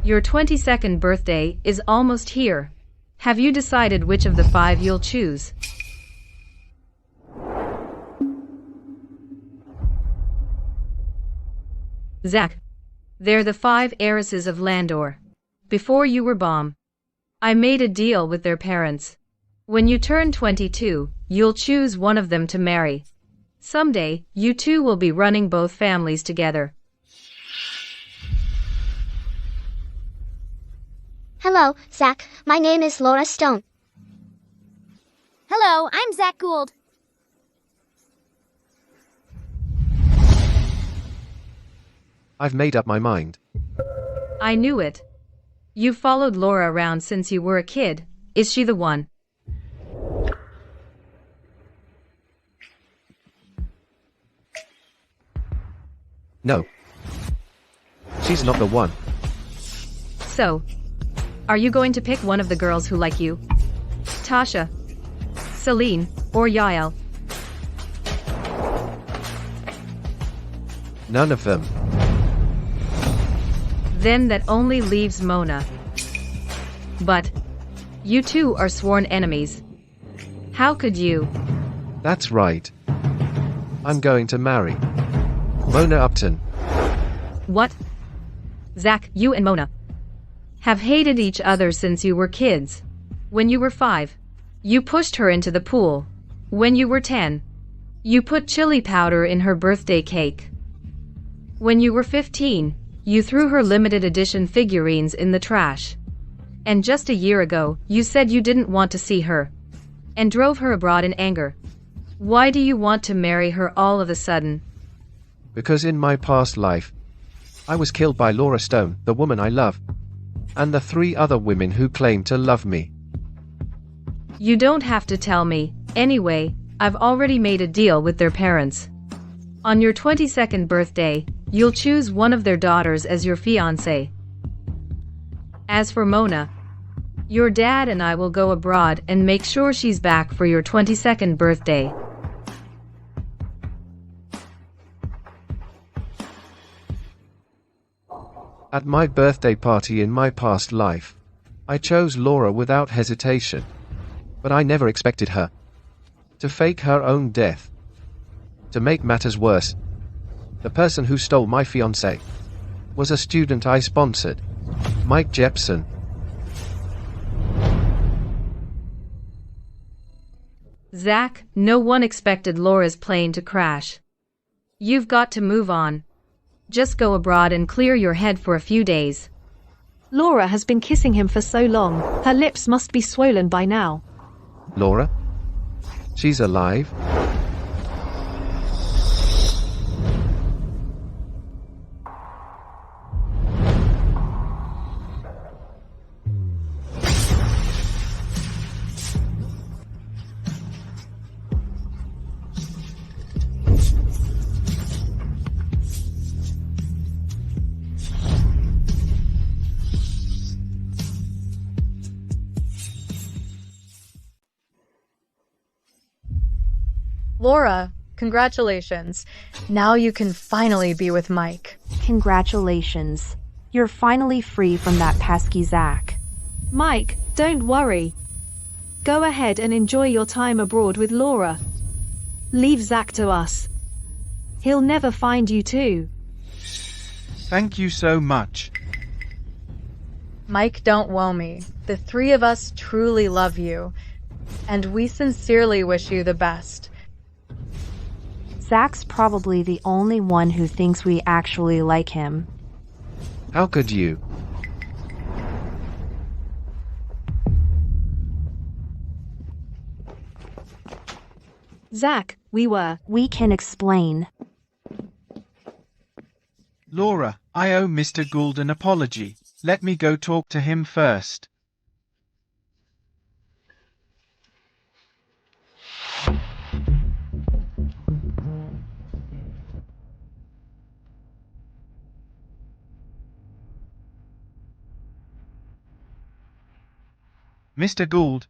Your 22nd birthday is almost here. Have you decided which of the 5 you'll choose? Zach. They're the 5 heiresses of Landor. Before you were born, I made a deal with their parents. When you turn 22, you'll choose one of them to marry. Someday, you two will be running both families together. Hello, Zach. My name is Laura Stone. Hello, I'm Zach Gould. I've made up my mind. I knew it. You've followed Laura around since you were a kid. Is she the one? No. She's not the one. So, are you going to pick one of the girls who like you? Tasha, Celine, or Yael? None of them. Then that only leaves Mona. But you two are sworn enemies. How could you? That's right. I'm going to marry Mona Upton. What? Zach, you and Mona have hated each other since you were kids. When you were 5, you pushed her into the pool. When you were 10, you put chili powder in her birthday cake. When you were 15, you threw her limited edition figurines in the trash. And just a year ago, you said you didn't want to see her and drove her abroad in anger. Why do you want to marry her all of a sudden? Because in my past life, I was killed by Laura Stone, the woman I love, and the 3 other women who claim to love me. You don't have to tell me. Anyway, I've already made a deal with their parents. On your 22nd birthday, you'll choose one of their daughters as your fiancé. As for Mona, your dad and I will go abroad and make sure she's back for your 22nd birthday. At my birthday party in my past life, I chose Laura without hesitation. But I never expected her to fake her own death. To make matters worse, the person who stole my fiancé was a student I sponsored, Mike Jepson. Zach, no one expected Laura's plane to crash. You've got to move on. Just go abroad and clear your head for a few days. Laura has been kissing him for so long, her lips must be swollen by now. Laura? She's alive? Laura, congratulations. Now you can finally be with Mike. Congratulations. You're finally free from that pesky Zach. Mike, don't worry. Go ahead and enjoy your time abroad with Laura. Leave Zach to us. He'll never find you too. Thank you so much. Mike, don't woe me. The 3 of us truly love you, and we sincerely wish you the best. Zach's probably the only one who thinks we actually like him. How could you? Zach, We can explain. Laura, I owe Mr. Gould an apology. Let me go talk to him first. Mr. Gould,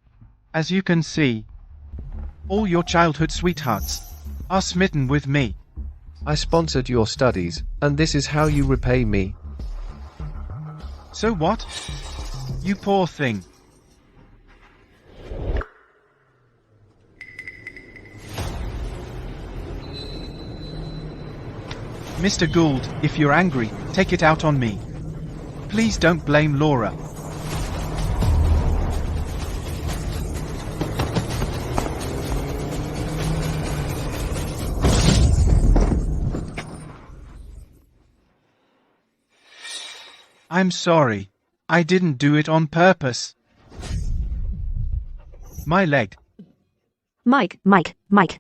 as you can see, all your childhood sweethearts are smitten with me. I sponsored your studies, and this is how you repay me. So what? You poor thing. Mr. Gould, if you're angry, take it out on me. Please don't blame Laura. I'm sorry. I didn't do it on purpose. My leg. Mike. Mike.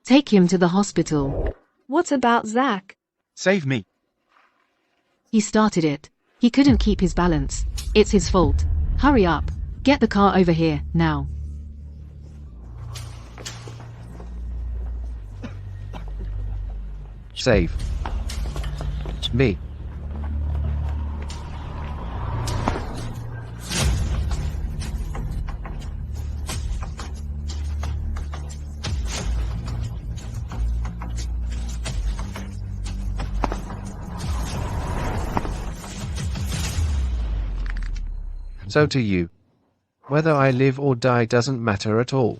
Take him to the hospital. What about Zach? Save me. He started it. He couldn't keep his balance. It's his fault. Hurry up. Get the car over here, now. Save me. So to you, whether I live or die doesn't matter at all.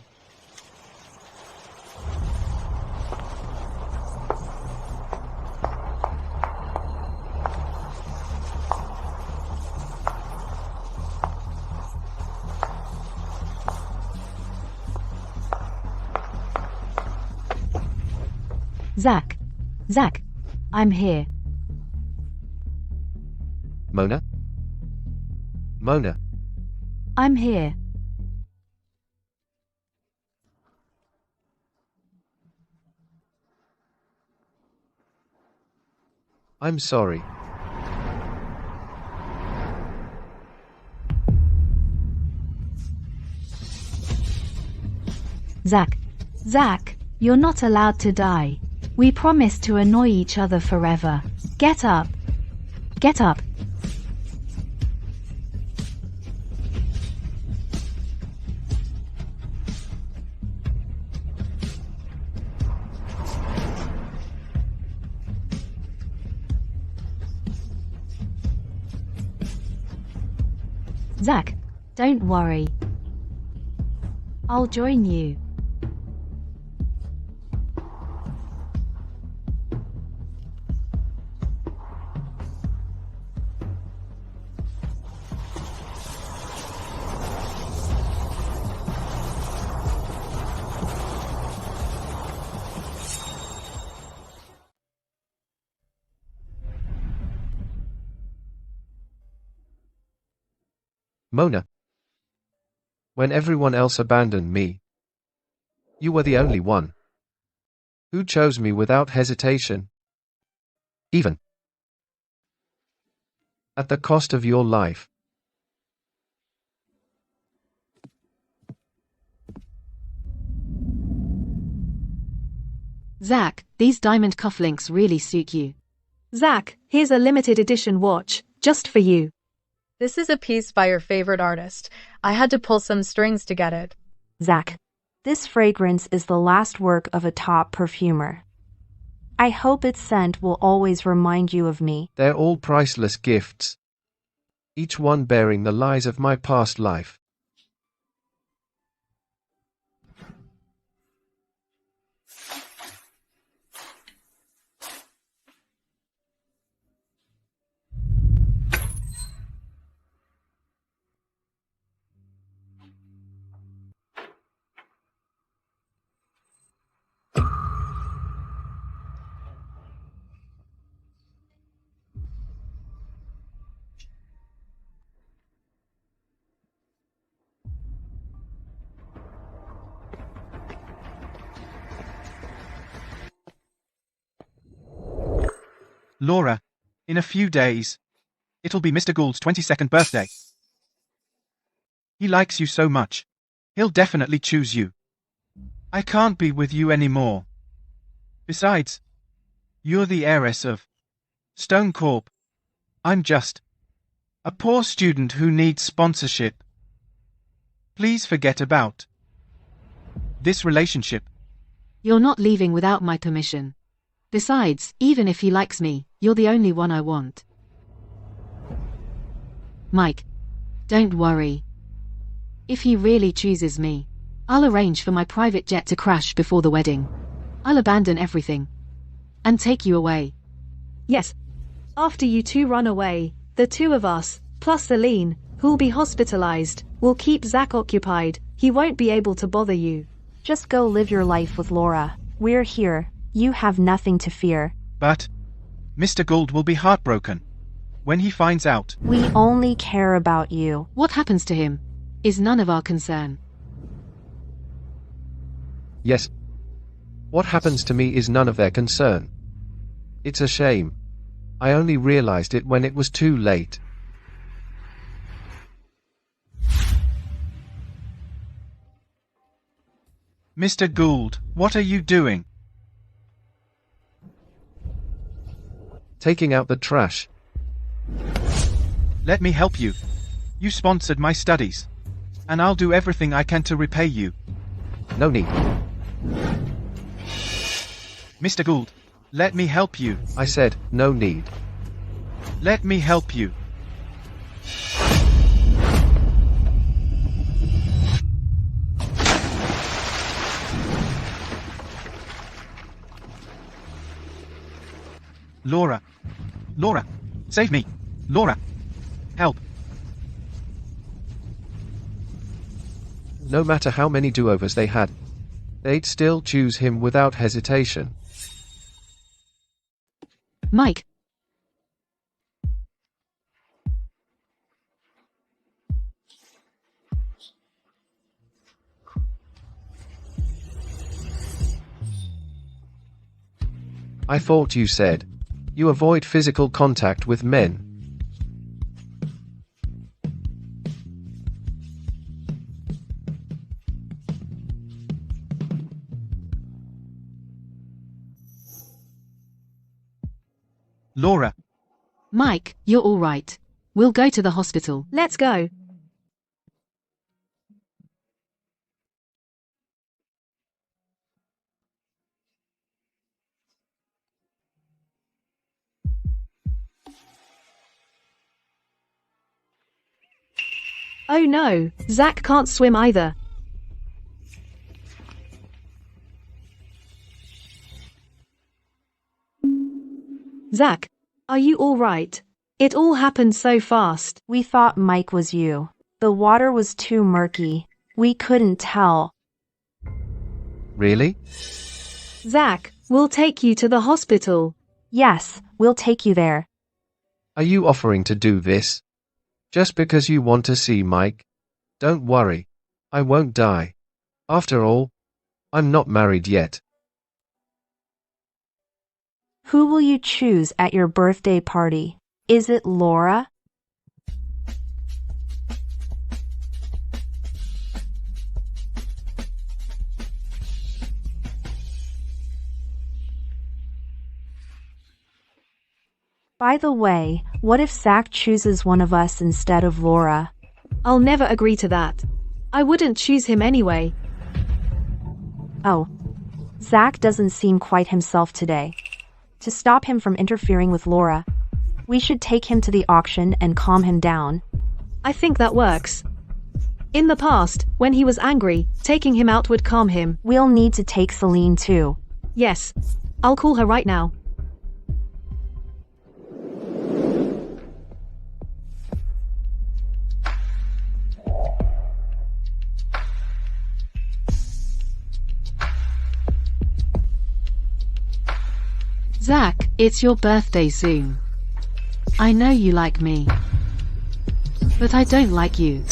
Zach, I'm here. Mona? I'm here. I'm sorry. Zach, you're not allowed to die. We promised to annoy each other forever. Get up. Zach, don't worry. I'll join you. Mona. When everyone else abandoned me, you were the only one who chose me without hesitation, even at the cost of your life. Zach, these diamond cufflinks really suit you. Zach, here's a limited edition watch, just for you. This is a piece by your favorite artist. I had to pull some strings to get it. Zach, this fragrance is the last work of a top perfumer. I hope its scent will always remind you of me. They're all priceless gifts, each one bearing the lies of my past life. Laura, in a few days, it'll be Mr. Gould's 22nd birthday. He likes you so much. He'll definitely choose you. I can't be with you anymore. Besides, you're the heiress of Stone Corp. I'm just a poor student who needs sponsorship. Please forget about this relationship. You're not leaving without my permission. Besides, even if he likes me, you're the only one I want. Mike, don't worry. If he really chooses me, I'll arrange for my private jet to crash before the wedding. I'll abandon everything and take you away. Yes. After you two run away, the two of us, plus Aline, who'll be hospitalized, will keep Zach occupied. He won't be able to bother you. Just go live your life with Laura. We're here. You have nothing to fear. But Mr. Gould will be heartbroken when he finds out. We only care about you. What happens to him is none of our concern. Yes. What happens to me is none of their concern. It's a shame. I only realized it when it was too late. Mr. Gould, what are you doing? Taking out the trash. Let me help you. You sponsored my studies, and I'll do everything I can to repay you. No need. Mr. Gould, let me help you. I said, no need. Let me help you. Laura. Laura. Save me. Laura. Help. No matter how many do-overs they had, they'd still choose him without hesitation. Mike. I thought you said you avoid physical contact with men. Laura. Mike, you're all right. We'll go to the hospital. Let's go. Oh no, Zach can't swim either. Zach, are you all right? It all happened so fast. We thought Mike was you. The water was too murky. We couldn't tell. Really? Zach, we'll take you to the hospital. Yes, we'll take you there. Are you offering to do this? Just because you want to see Mike? Don't worry. I won't die. After all, I'm not married yet. Who will you choose at your birthday party? Is it Laura? By the way, what if Zach chooses one of us instead of Laura? I'll never agree to that. I wouldn't choose him anyway. Oh. Zach doesn't seem quite himself today. To stop him from interfering with Laura, we should take him to the auction and calm him down. I think that works. In the past, when he was angry, taking him out would calm him. We'll need to take Celine too. Yes. I'll call her right now. Zach, it's your birthday soon. I know you like me, but I don't like you.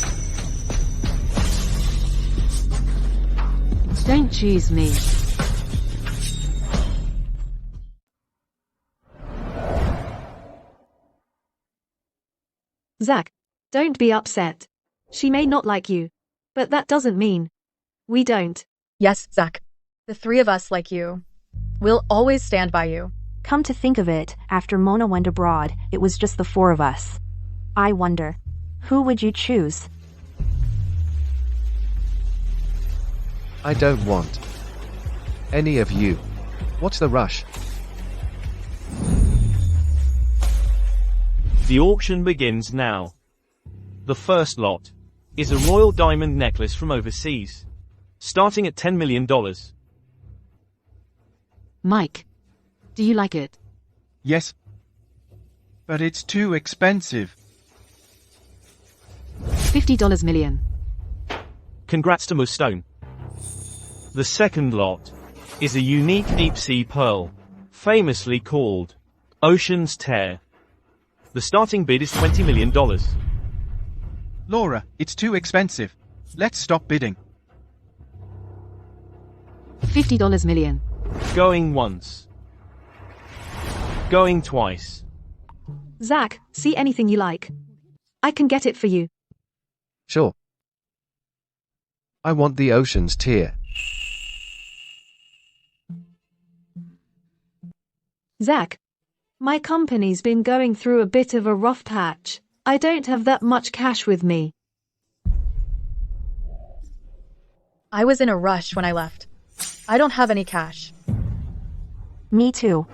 Don't choose me. Zach, don't be upset. She may not like you, but that doesn't mean we don't. Yes, Zach. The three of us like you. We'll always stand by you. Come to think of it, after Mona went abroad, it was just the four of us. I wonder, who would you choose? I don't want any of you. What's the rush? The auction begins now. The first lot is a royal diamond necklace from overseas, starting at $10 million. Mike, do you like it? Yes. But it's too expensive. $50 million. Congrats to Ms. Stone. The second lot is a unique deep-sea pearl, famously called Ocean's Tear. The starting bid is $20 million. Laura, it's too expensive. Let's stop bidding. $50 million. Going once. Going twice. Zach, see anything you like. I can get it for you. Sure. I want the Ocean's Tear. Zach, my company's been going through a bit of a rough patch. I don't have that much cash with me. I was in a rush when I left. I don't have any cash. Me too.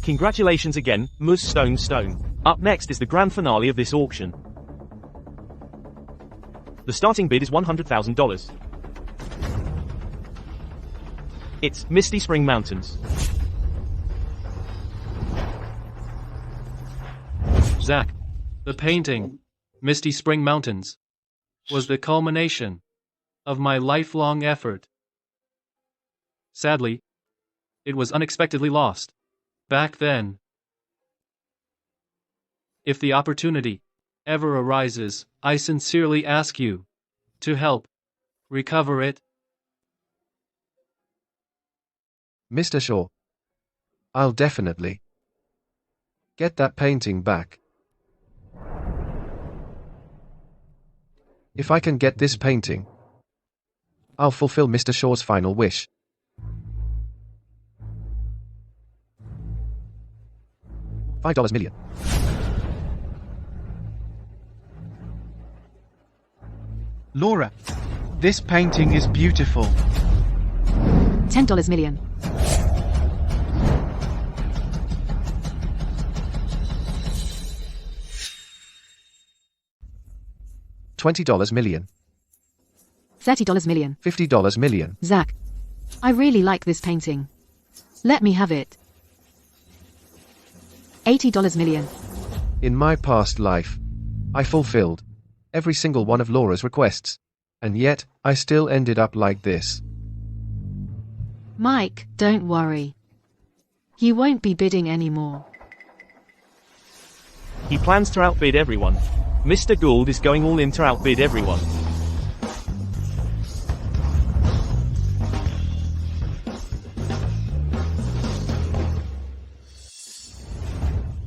Congratulations again, Ms. Stone. Up next is the grand finale of this auction. The starting bid is $100,000. It's Misty Spring Mountains. Zach, the painting, Misty Spring Mountains, was the culmination of my lifelong effort. Sadly, it was unexpectedly lost back then. If the opportunity ever arises, I sincerely ask you to help recover it. Mr. Shaw, I'll definitely get that painting back. If I can get this painting, I'll fulfill Mr. Shaw's final wish. $5 million. Laura, this painting is beautiful. $10 million. $20 million. $30 million. $50 million. Zach, I really like this painting. Let me have it. $80 million. In my past life, I fulfilled every single one of Laura's requests, and yet I still ended up like this. Mike, don't worry. He won't be bidding anymore. He plans to outbid everyone. Mr. Gould is going all in to outbid everyone.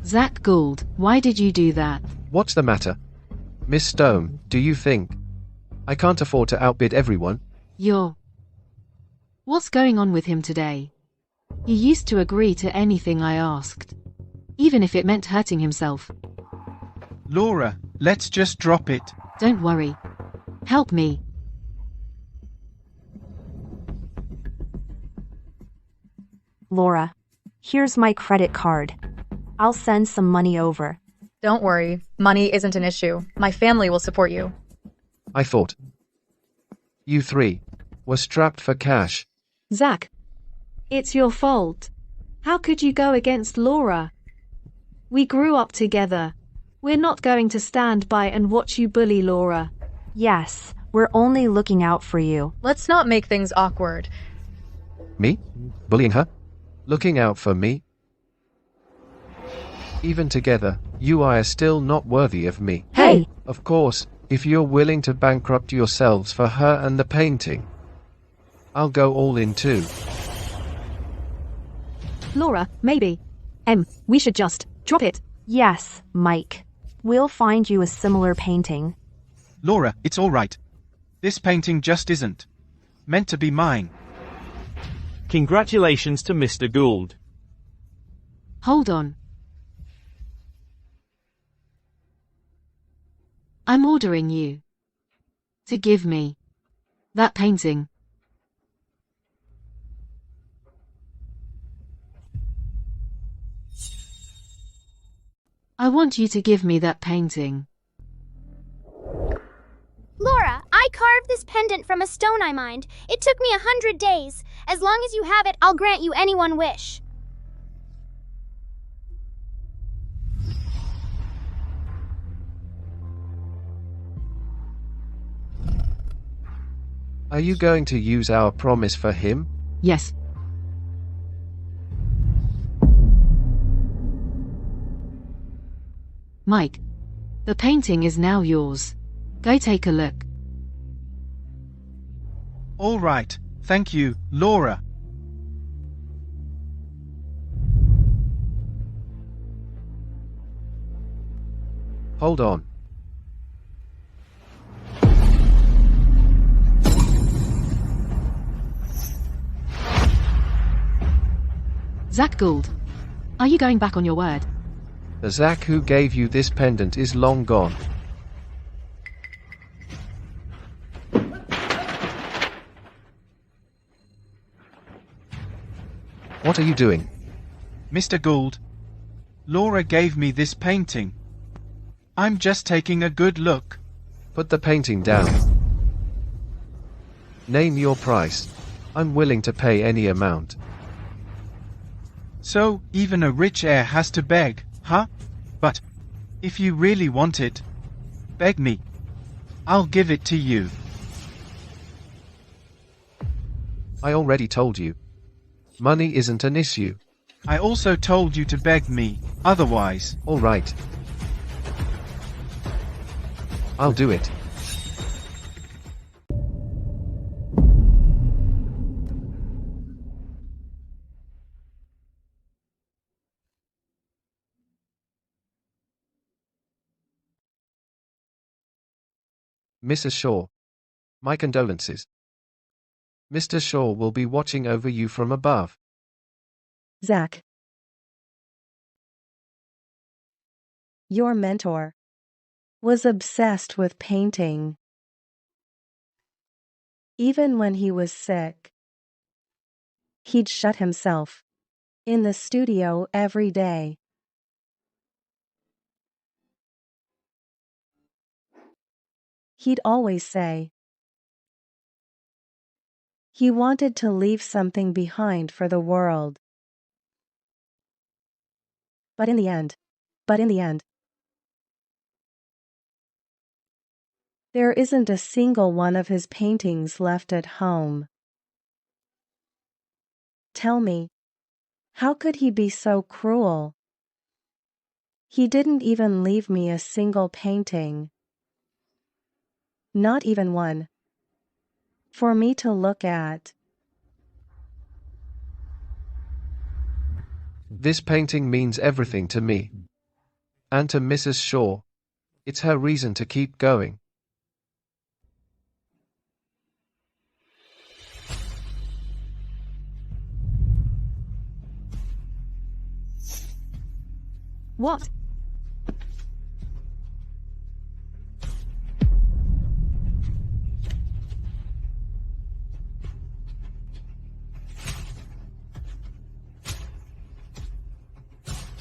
Zach Gould, why did you do that? What's the matter? Miss Stone, do you think I can't afford to outbid everyone? What's going on with him today? He used to agree to anything I asked, even if it meant hurting himself. Laura, let's just drop it. Don't worry. Help me. Laura, here's my credit card. I'll send some money over. Don't worry, money isn't an issue. My family will support you. I thought you three were strapped for cash. Zach, it's your fault. How could you go against Laura? We grew up together. We're not going to stand by and watch you bully Laura. Yes, we're only looking out for you. Let's not make things awkward. Me? Bullying her? Looking out for me? Even together, you are still not worthy of me. Hey! Of course, if you're willing to bankrupt yourselves for her and the painting, I'll go all in too. Laura, maybe. We should just drop it. Yes, Mike. We'll find you a similar painting. Laura, it's all right. This painting just isn't meant to be mine. Congratulations to Mr. Gould. Hold on. I'm ordering you to give me that painting. I want you to give me that painting. Laura, I carved this pendant from a stone I mined. It took me 100 days. As long as you have it, I'll grant you any one wish. Are you going to use our promise for him? Yes. Mike, the painting is now yours. Go take a look. All right, thank you, Laura. Hold on. Zach Gould, are you going back on your word? The Zach who gave you this pendant is long gone. What are you doing? Mr. Gould, Laura gave me this painting. I'm just taking a good look. Put the painting down. Name your price. I'm willing to pay any amount. So, even a rich heir has to beg, huh? But, if you really want it, beg me. I'll give it to you. I already told you. Money isn't an issue. I also told you to beg me, otherwise. All right. I'll do it. Mrs. Shaw. My condolences. Mr. Shaw will be watching over you from above. Zach. Your mentor was obsessed with painting. Even when he was sick, he'd shut himself in the studio every day. He'd always say he wanted to leave something behind for the world. But in the end, there isn't a single one of his paintings left at home. Tell me, how could he be so cruel? He didn't even leave me a single painting. Not even one. For me to look at. This painting means everything to me. And to Mrs. Shaw. It's her reason to keep going. What?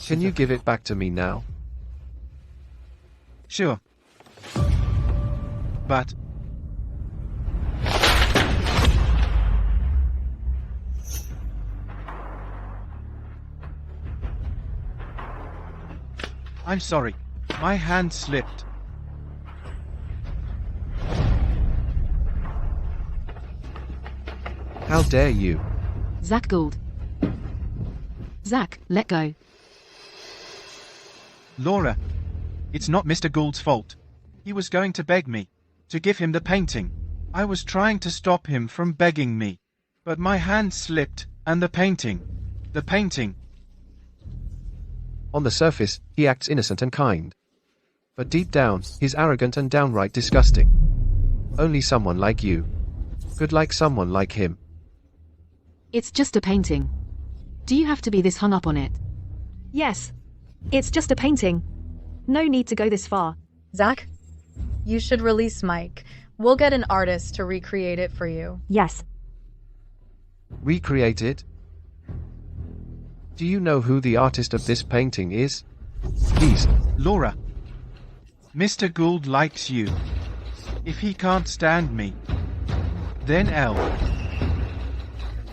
Can you give it back to me now? Sure. But... I'm sorry. My hand slipped. How dare you? Zach Gould. Zach, let go. Laura, it's not Mr. Gould's fault. He was going to beg me to give him the painting. I was trying to stop him from begging me, but my hand slipped and the painting. On the surface, he acts innocent and kind. But deep down, he's arrogant and downright disgusting. Only someone like you could like someone like him. It's just a painting. Do you have to be this hung up on it? Yes. It's just a painting. No need to go this far. Zach, you should release Mike. We'll get an artist to recreate it for you. Yes. Recreate it? Do you know who the artist of this painting is? Please. Laura. Mr. Gould likes you. If he can't stand me, then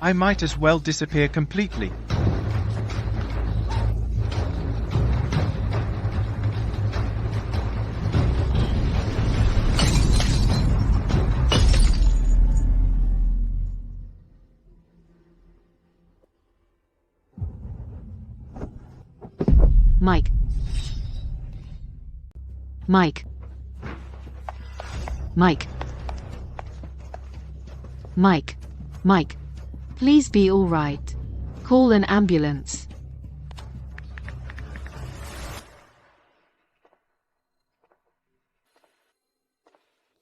I might as well disappear completely. Mike. Mike. Mike. Mike. Mike. Please be all right. Call an ambulance.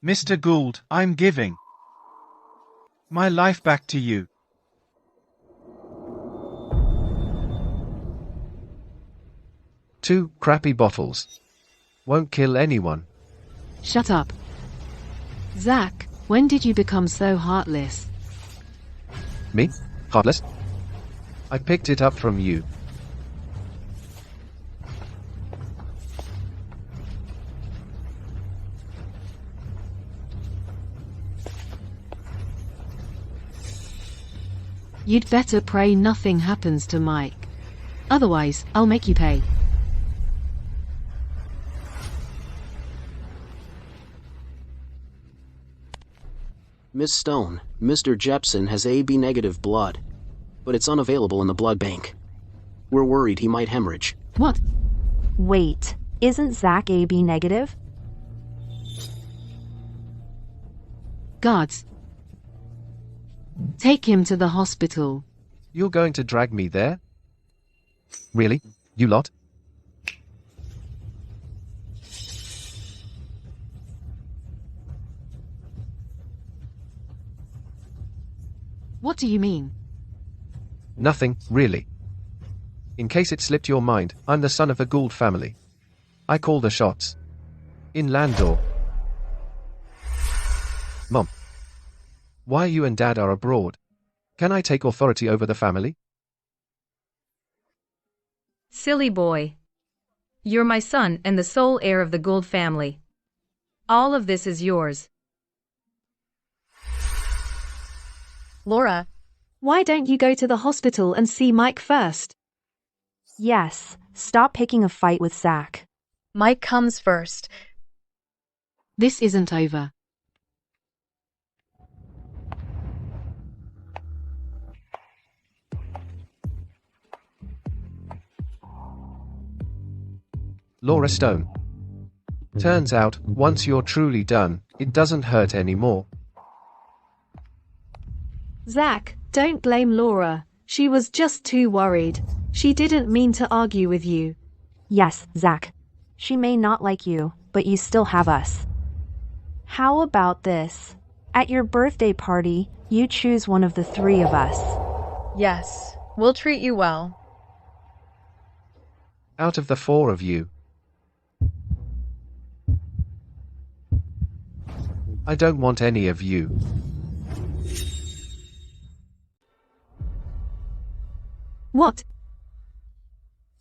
Mr. Gould, I'm giving my life back to you. Two crappy bottles. Won't kill anyone. Shut up. Zach, when did you become so heartless? Me? Heartless? I picked it up from you. You'd better pray nothing happens to Mike. Otherwise, I'll make you pay. Miss Stone, Mr. Jepson has AB negative blood, but it's unavailable in the blood bank. We're worried he might hemorrhage. What? Wait, isn't Zach AB negative? Guards. Take him to the hospital. You're going to drag me there? Really? You lot? What do you mean? Nothing, really. In case it slipped your mind, I'm the son of the Gould family. I call the shots. In Landor. Mom. Why you and Dad are abroad? Can I take authority over the family? Silly boy. You're my son and the sole heir of the Gould family. All of this is yours. Laura. Why don't you go to the hospital and see Mike first? Yes, stop picking a fight with Zach. Mike comes first. This isn't over. Laura Stone. Turns out, once you're truly done, it doesn't hurt anymore. Zach, don't blame Laura. She was just too worried. She didn't mean to argue with you. Yes, Zach. She may not like you, but you still have us. How about this? At your birthday party, you choose one of the three of us. Yes, we'll treat you well. Out of the four of you, I don't want any of you. What?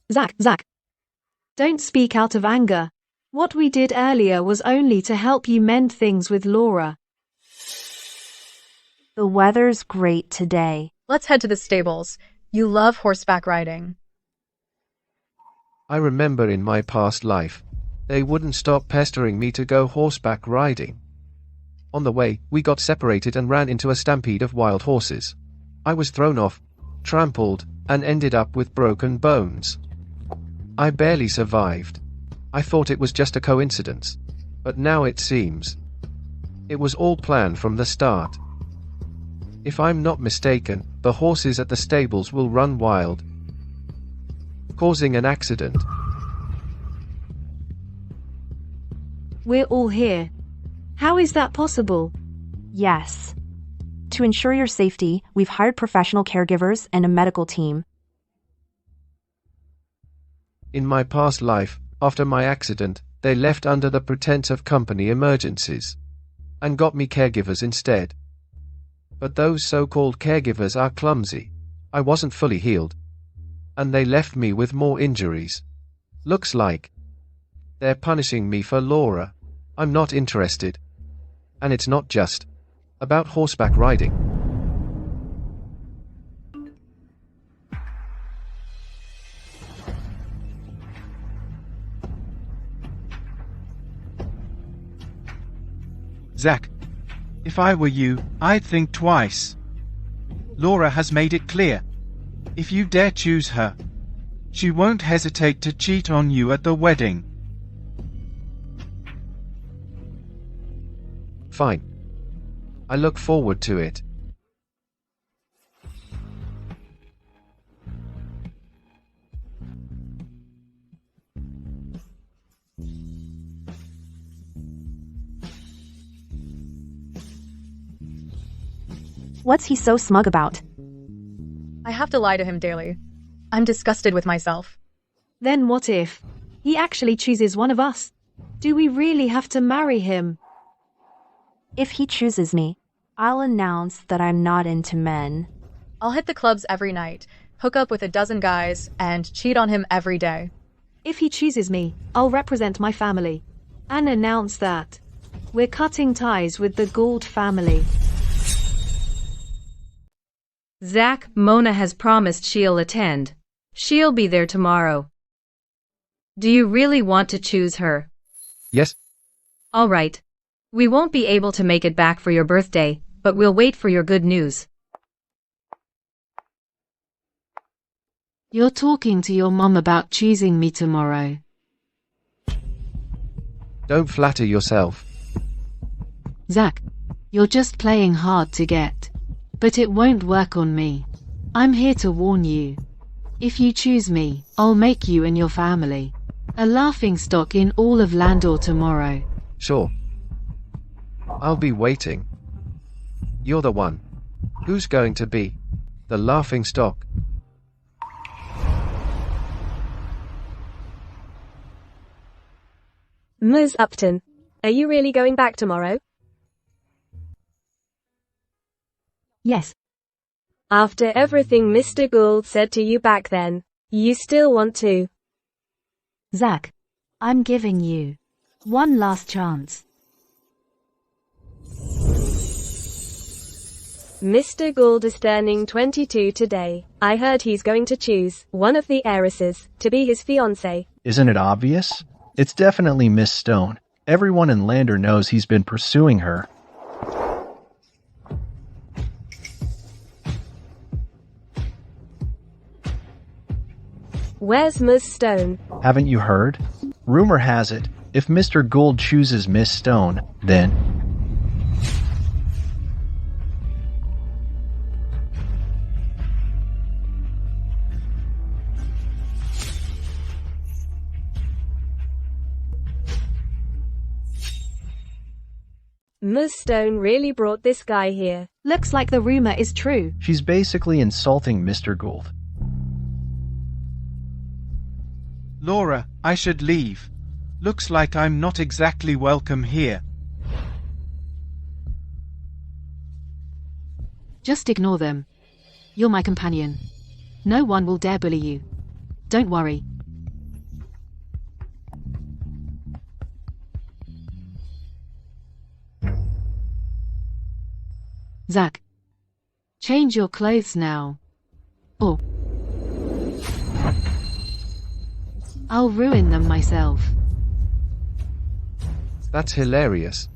Zach. Don't speak out of anger. What we did earlier was only to help you mend things with Laura. The weather's great today. Let's head to the stables. You love horseback riding. I remember in my past life, they wouldn't stop pestering me to go horseback riding. On the way, we got separated and ran into a stampede of wild horses. I was thrown off, trampled, and ended up with broken bones. I barely survived. I thought it was just a coincidence, but now it seems it was all planned from the start. If I'm not mistaken, the horses at the stables will run wild, causing an accident. We're all here. How is that possible? Yes. To ensure your safety, we've hired professional caregivers and a medical team. In my past life, after my accident, they left under the pretense of company emergencies and got me caregivers instead. But those so-called caregivers are clumsy. I wasn't fully healed, and they left me with more injuries. Looks like they're punishing me for Laura. I'm not interested. And it's not just about horseback riding. Zach, if I were you, I'd think twice. Laura has made it clear. If you dare choose her, she won't hesitate to cheat on you at the wedding. Fine. I look forward to it. What's he so smug about? I have to lie to him daily. I'm disgusted with myself. Then what if he actually chooses one of us? Do we really have to marry him? If he chooses me, I'll announce that I'm not into men. I'll hit the clubs every night, hook up with a dozen guys, and cheat on him every day. If he chooses me, I'll represent my family and announce that we're cutting ties with the Gould family. Zach, Mona has promised she'll attend. She'll be there tomorrow. Do you really want to choose her? Yes. All right. We won't be able to make it back for your birthday, but we'll wait for your good news. You're talking to your mom about choosing me tomorrow. Don't flatter yourself. Zach, you're just playing hard to get. But it won't work on me. I'm here to warn you. If you choose me, I'll make you and your family a laughingstock in all of Landor tomorrow. Sure. I'll be waiting. You're the one. Who's going to be the laughingstock? Ms. Upton, are you really going back tomorrow? Yes. After everything Mr. Gould said to you back then, you still want to? Zach, I'm giving you one last chance. Mr. Gould is turning 22 today. I heard he's going to choose one of the heiresses to be his fiancée. Isn't it obvious? It's definitely Miss Stone. Everyone in Landor knows he's been pursuing her. Where's Ms. Stone? Haven't you heard? Rumor has it, if Mr. Gould chooses Miss Stone, then... Ms. Stone really brought this guy here. Looks like the rumor is true. She's basically insulting Mr. Gould. Laura, I should leave. Looks like I'm not exactly welcome here. Just ignore them. You're my companion. No one will dare bully you. Don't worry. Zach, change your clothes now. Or I'll ruin them myself. That's hilarious.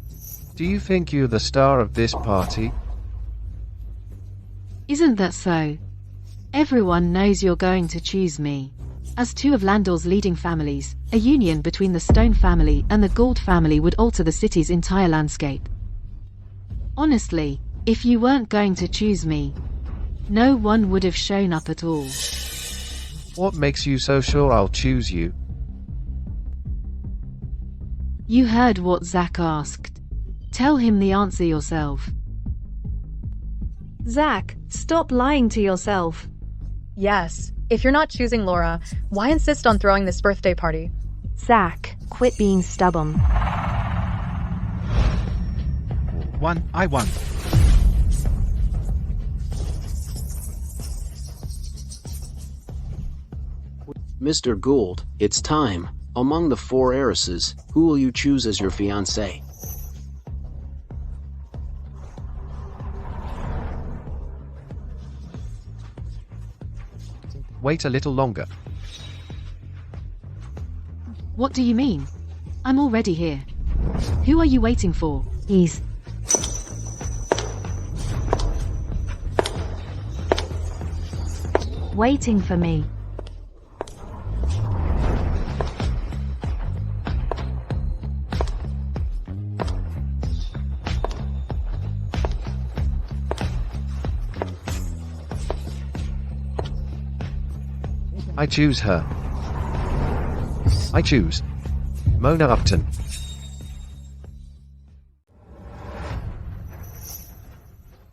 Do you think you're the star of this party? Isn't that so? Everyone knows you're going to choose me. As two of Landor's leading families, a union between the Stone family and the Gould family would alter the city's entire landscape. Honestly, if you weren't going to choose me, no one would have shown up at all. What makes you so sure I'll choose you? You heard what Zach asked. Tell him the answer yourself. Zach, stop lying to yourself. Yes. If you're not choosing Laura, why insist on throwing this birthday party? Zach, quit being stubborn. I won. Mr. Gould, it's time. Among the 4 heiresses, who will you choose as your fiancée? Wait a little longer. What do you mean? I'm already here. Who are you waiting for? He's waiting for me. I choose her. I choose Mona Upton.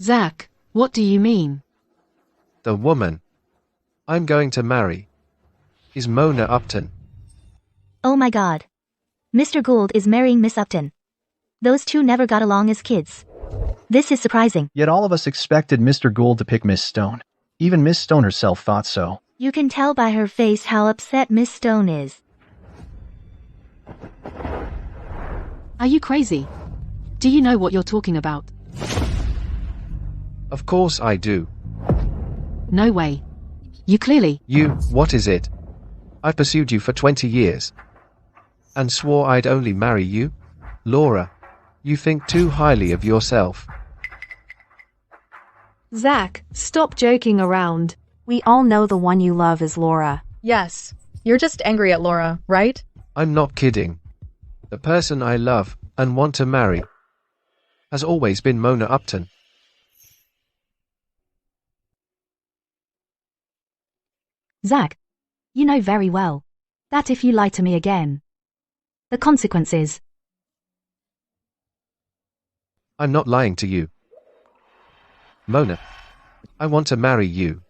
Zach, what do you mean? The woman I'm going to marry is Mona Upton. Oh my god. Mr. Gould is marrying Miss Upton. Those two never got along as kids. This is surprising. Yet all of us expected Mr. Gould to pick Miss Stone. Even Miss Stone herself thought so. You can tell by her face how upset Miss Stone is. Are you crazy? Do you know what you're talking about? Of course I do. No way. You clearly... What is it? I've pursued you for 20 years. And swore I'd only marry you? Laura, you think too highly of yourself. Zach, stop joking around. We all know the one you love is Laura. Yes, you're just angry at Laura, right? I'm not kidding. The person I love and want to marry has always been Mona Upton. Zach, you know very well that if you lie to me again, the consequences. I'm not lying to you. Mona, I want to marry you.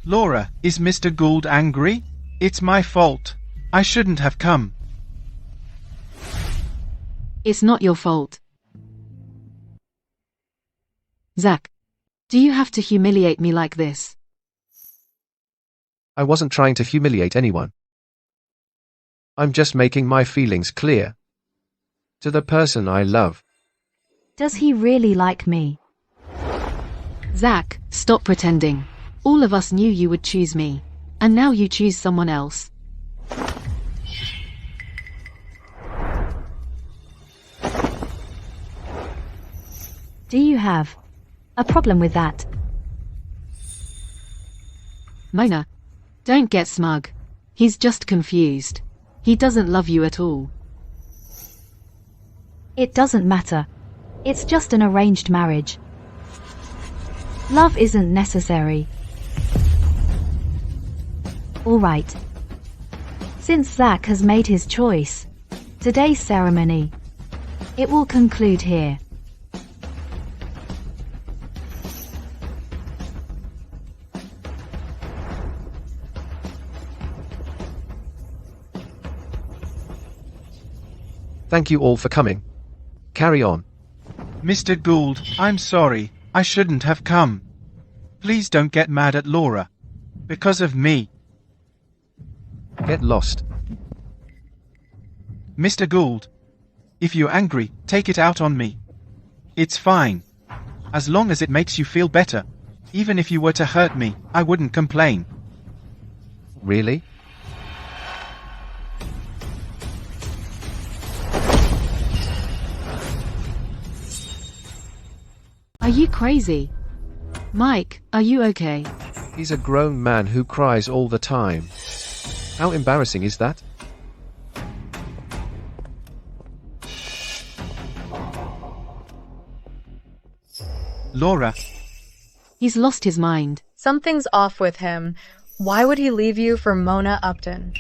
Laura, is Mr. Gould angry? It's my fault. I shouldn't have come. It's not your fault. Zach, do you have to humiliate me like this? I wasn't trying to humiliate anyone. I'm just making my feelings clear to the person I love. Does he really like me? Zach, stop pretending. All of us knew you would choose me. And now you choose someone else. Do you have a problem with that? Mona, don't get smug. He's just confused. He doesn't love you at all. It doesn't matter. It's just an arranged marriage. Love isn't necessary. All right. Since Zach has made his choice, today's ceremony, it will conclude here. Thank you all for coming. Carry on. Mr. Gould, I'm sorry. I shouldn't have come. Please don't get mad at Laura. Because of me. Get lost. Mr. Gould, if you're angry, take it out on me. It's fine. As long as it makes you feel better. Even if you were to hurt me, I wouldn't complain. Really? Are you crazy? Mike, are you okay? He's a grown man who cries all the time. How embarrassing is that? Laura. He's lost his mind. Something's off with him. Why would he leave you for Mona Upton?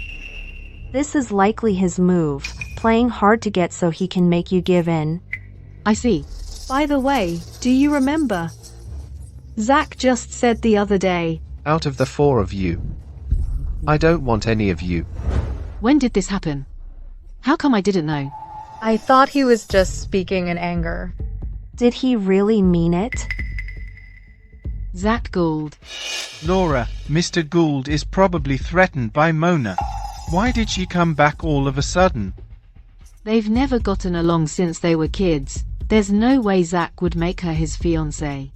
This is likely his move, playing hard to get so he can make you give in. I see. By the way, do you remember? Zach just said the other day. Out of the four of you, I don't want any of you. When did this happen? How come I didn't know? I thought he was just speaking in anger. Did he really mean it? Zach Gould. Laura, Mr. Gould is probably threatened by Mona. Why did she come back all of a sudden? They've never gotten along since they were kids. There's no way Zach would make her his fiancée.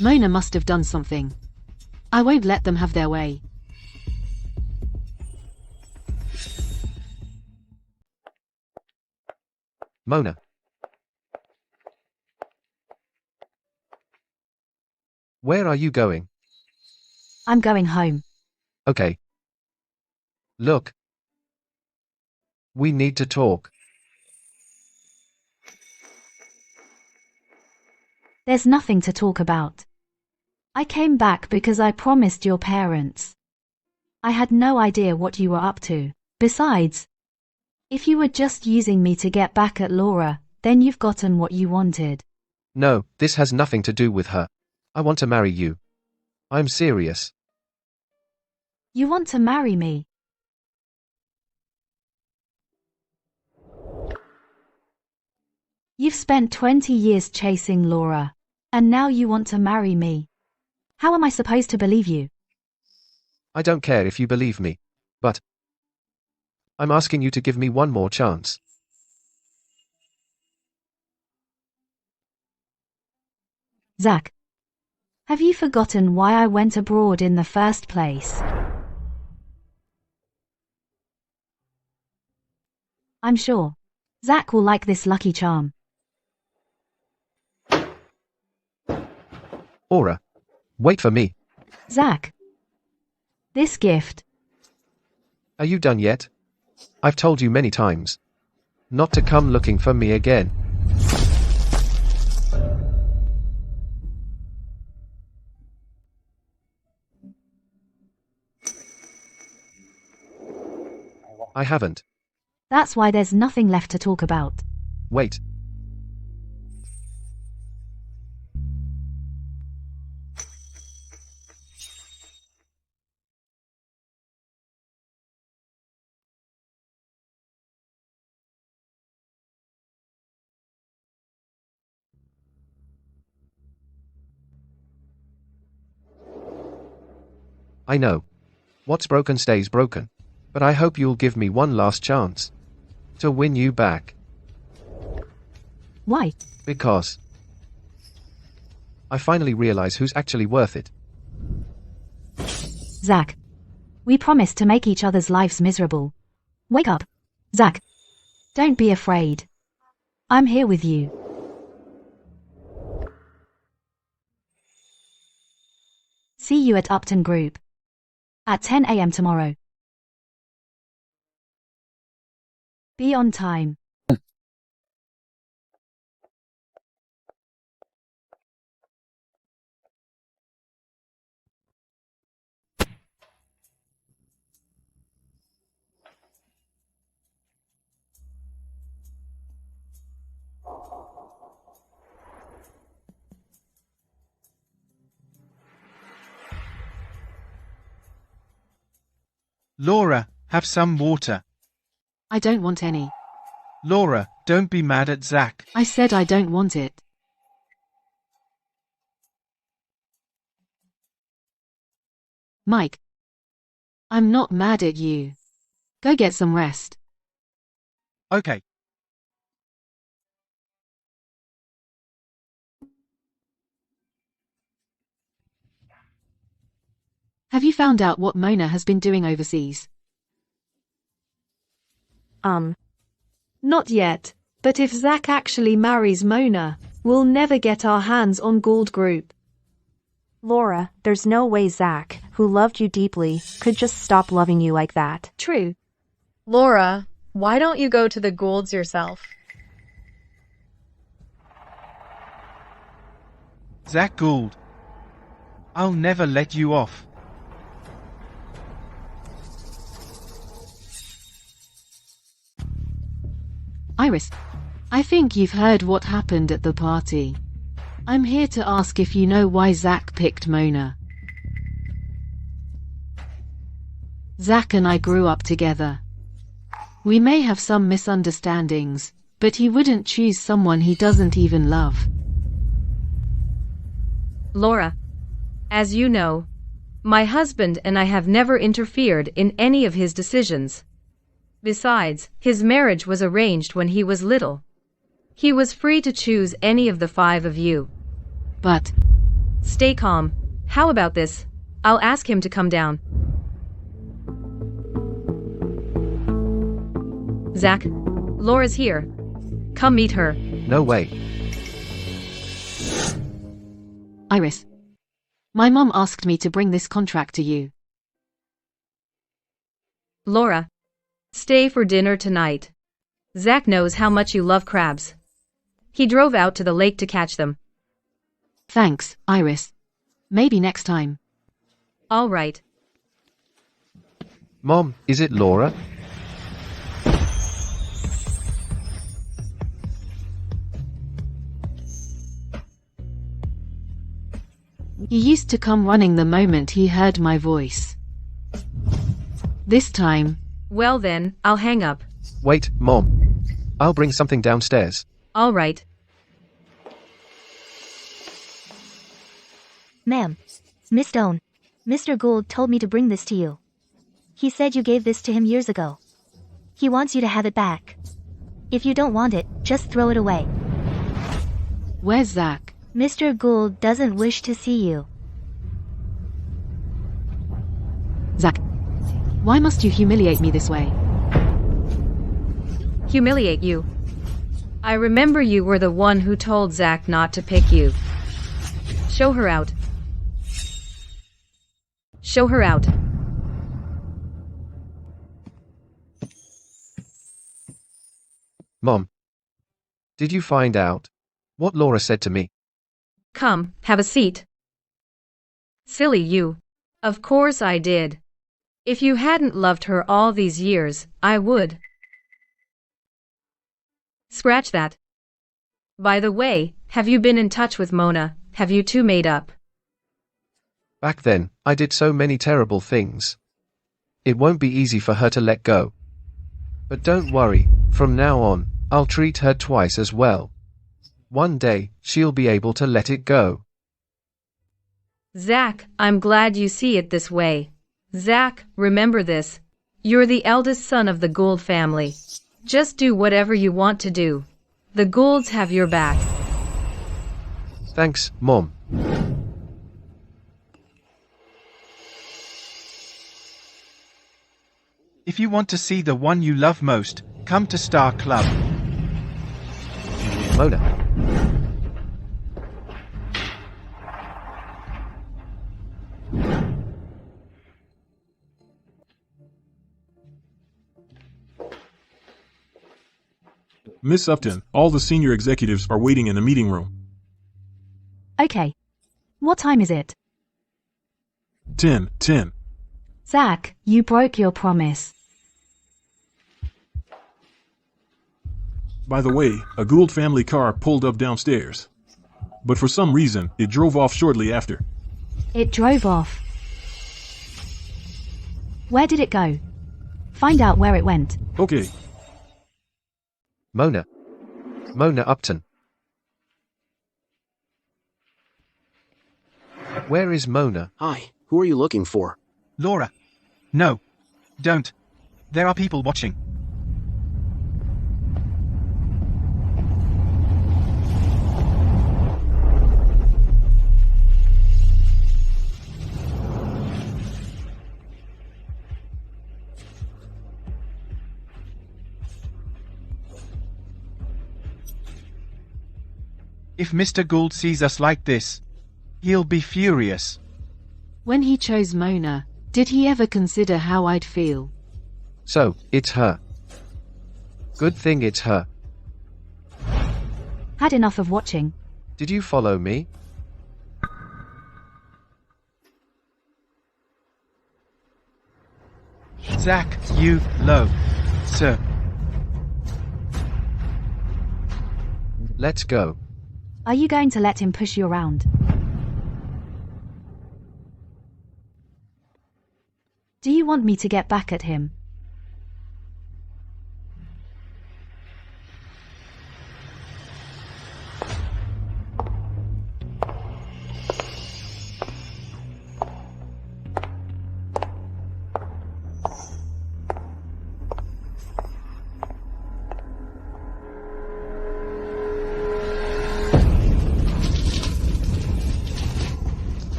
Mona must have done something. I won't let them have their way. Mona. Where are you going? I'm going home. Okay. Look. We need to talk. There's nothing to talk about. I came back because I promised your parents. I had no idea what you were up to. Besides, if you were just using me to get back at Laura, then you've gotten what you wanted. No, this has nothing to do with her. I want to marry you. I'm serious. You want to marry me? You've spent 20 years chasing Laura, and now you want to marry me. How am I supposed to believe you? I don't care if you believe me, but I'm asking you to give me one more chance. Zach, have you forgotten why I went abroad in the first place? I'm sure Zach will like this lucky charm. Aura, wait for me. Zach, this gift. Are you done yet? I've told you many times not to come looking for me again. I haven't. That's why there's nothing left to talk about. Wait. I know. What's broken stays broken. But I hope you'll give me one last chance to win you back. Why? Because I finally realize who's actually worth it. Zach, we promised to make each other's lives miserable. Wake up. Zach, don't be afraid. I'm here with you. See you at Upton Group at 10 a.m. tomorrow. Be on time. Laura, have some water. I don't want any. Laura, don't be mad at Zach. I said I don't want it. Mike, I'm not mad at you. Go get some rest. Okay. Have you found out what Mona has been doing overseas? Not yet, but if Zach actually marries Mona, we'll never get our hands on Gould Group. Laura, there's no way Zach, who loved you deeply, could just stop loving you like that. True. Laura, why don't you go to the Goulds yourself? Zach Gould, I'll never let you off. Iris, I think you've heard what happened at the party. I'm here to ask if you know why Zach picked Mona. Zach and I grew up together. We may have some misunderstandings, but he wouldn't choose someone he doesn't even love. Laura, as you know, my husband and I have never interfered in any of his decisions. Besides, his marriage was arranged when he was little. He was free to choose any of the 5 of you. But stay calm. How about this? I'll ask him to come down. Zach, Laura's here. Come meet her. No way. Iris, my mom asked me to bring this contract to you. Laura, stay for dinner tonight. Zach knows how much you love crabs. He drove out to the lake to catch them. Thanks, Iris. Maybe next time. All right. Mom, is it Laura? He used to come running the moment he heard my voice. This time. Well then, I'll hang up. Wait, Mom. I'll bring something downstairs. All right. Ma'am. Miss Stone. Mr. Gould told me to bring this to you. He said you gave this to him years ago. He wants you to have it back. If you don't want it, just throw it away. Where's Zach? Mr. Gould doesn't wish to see you. Zach, why must you humiliate me this way? Humiliate you? I remember you were the one who told Zach not to pick you. Show her out. Show her out. Mom, did you find out what Laura said to me? Come, have a seat. Silly you. Of course I did. If you hadn't loved her all these years, I would. Scratch that. By the way, have you been in touch with Mona? Have you two made up? Back then, I did so many terrible things. It won't be easy for her to let go. But don't worry, from now on, I'll treat her twice as well. One day, she'll be able to let it go. Zach, I'm glad you see it this way. Zach, remember this. You're the eldest son of the Gould family. Just do whatever you want to do. The Goulds have your back. Thanks, Mom. If you want to see the one you love most, come to Star Club. Mona. Miss Upton, all the senior executives are waiting in the meeting room. Okay. What time is it? 10. Zach, you broke your promise. By the way, a Gould family car pulled up downstairs. But for some reason, it drove off shortly after. It drove off. Where did it go? Find out where it went. Okay. Mona. Mona Upton. Where is Mona? Hi, who are you looking for? Laura. No. Don't. There are people watching. If Mr. Gould sees us like this, he'll be furious. When he chose Mona, did he ever consider how I'd feel? So, it's her. Good thing it's her. Had enough of watching. Did you follow me? Zach, you low, sir. Let's go. Are you going to let him push you around? Do you want me to get back at him?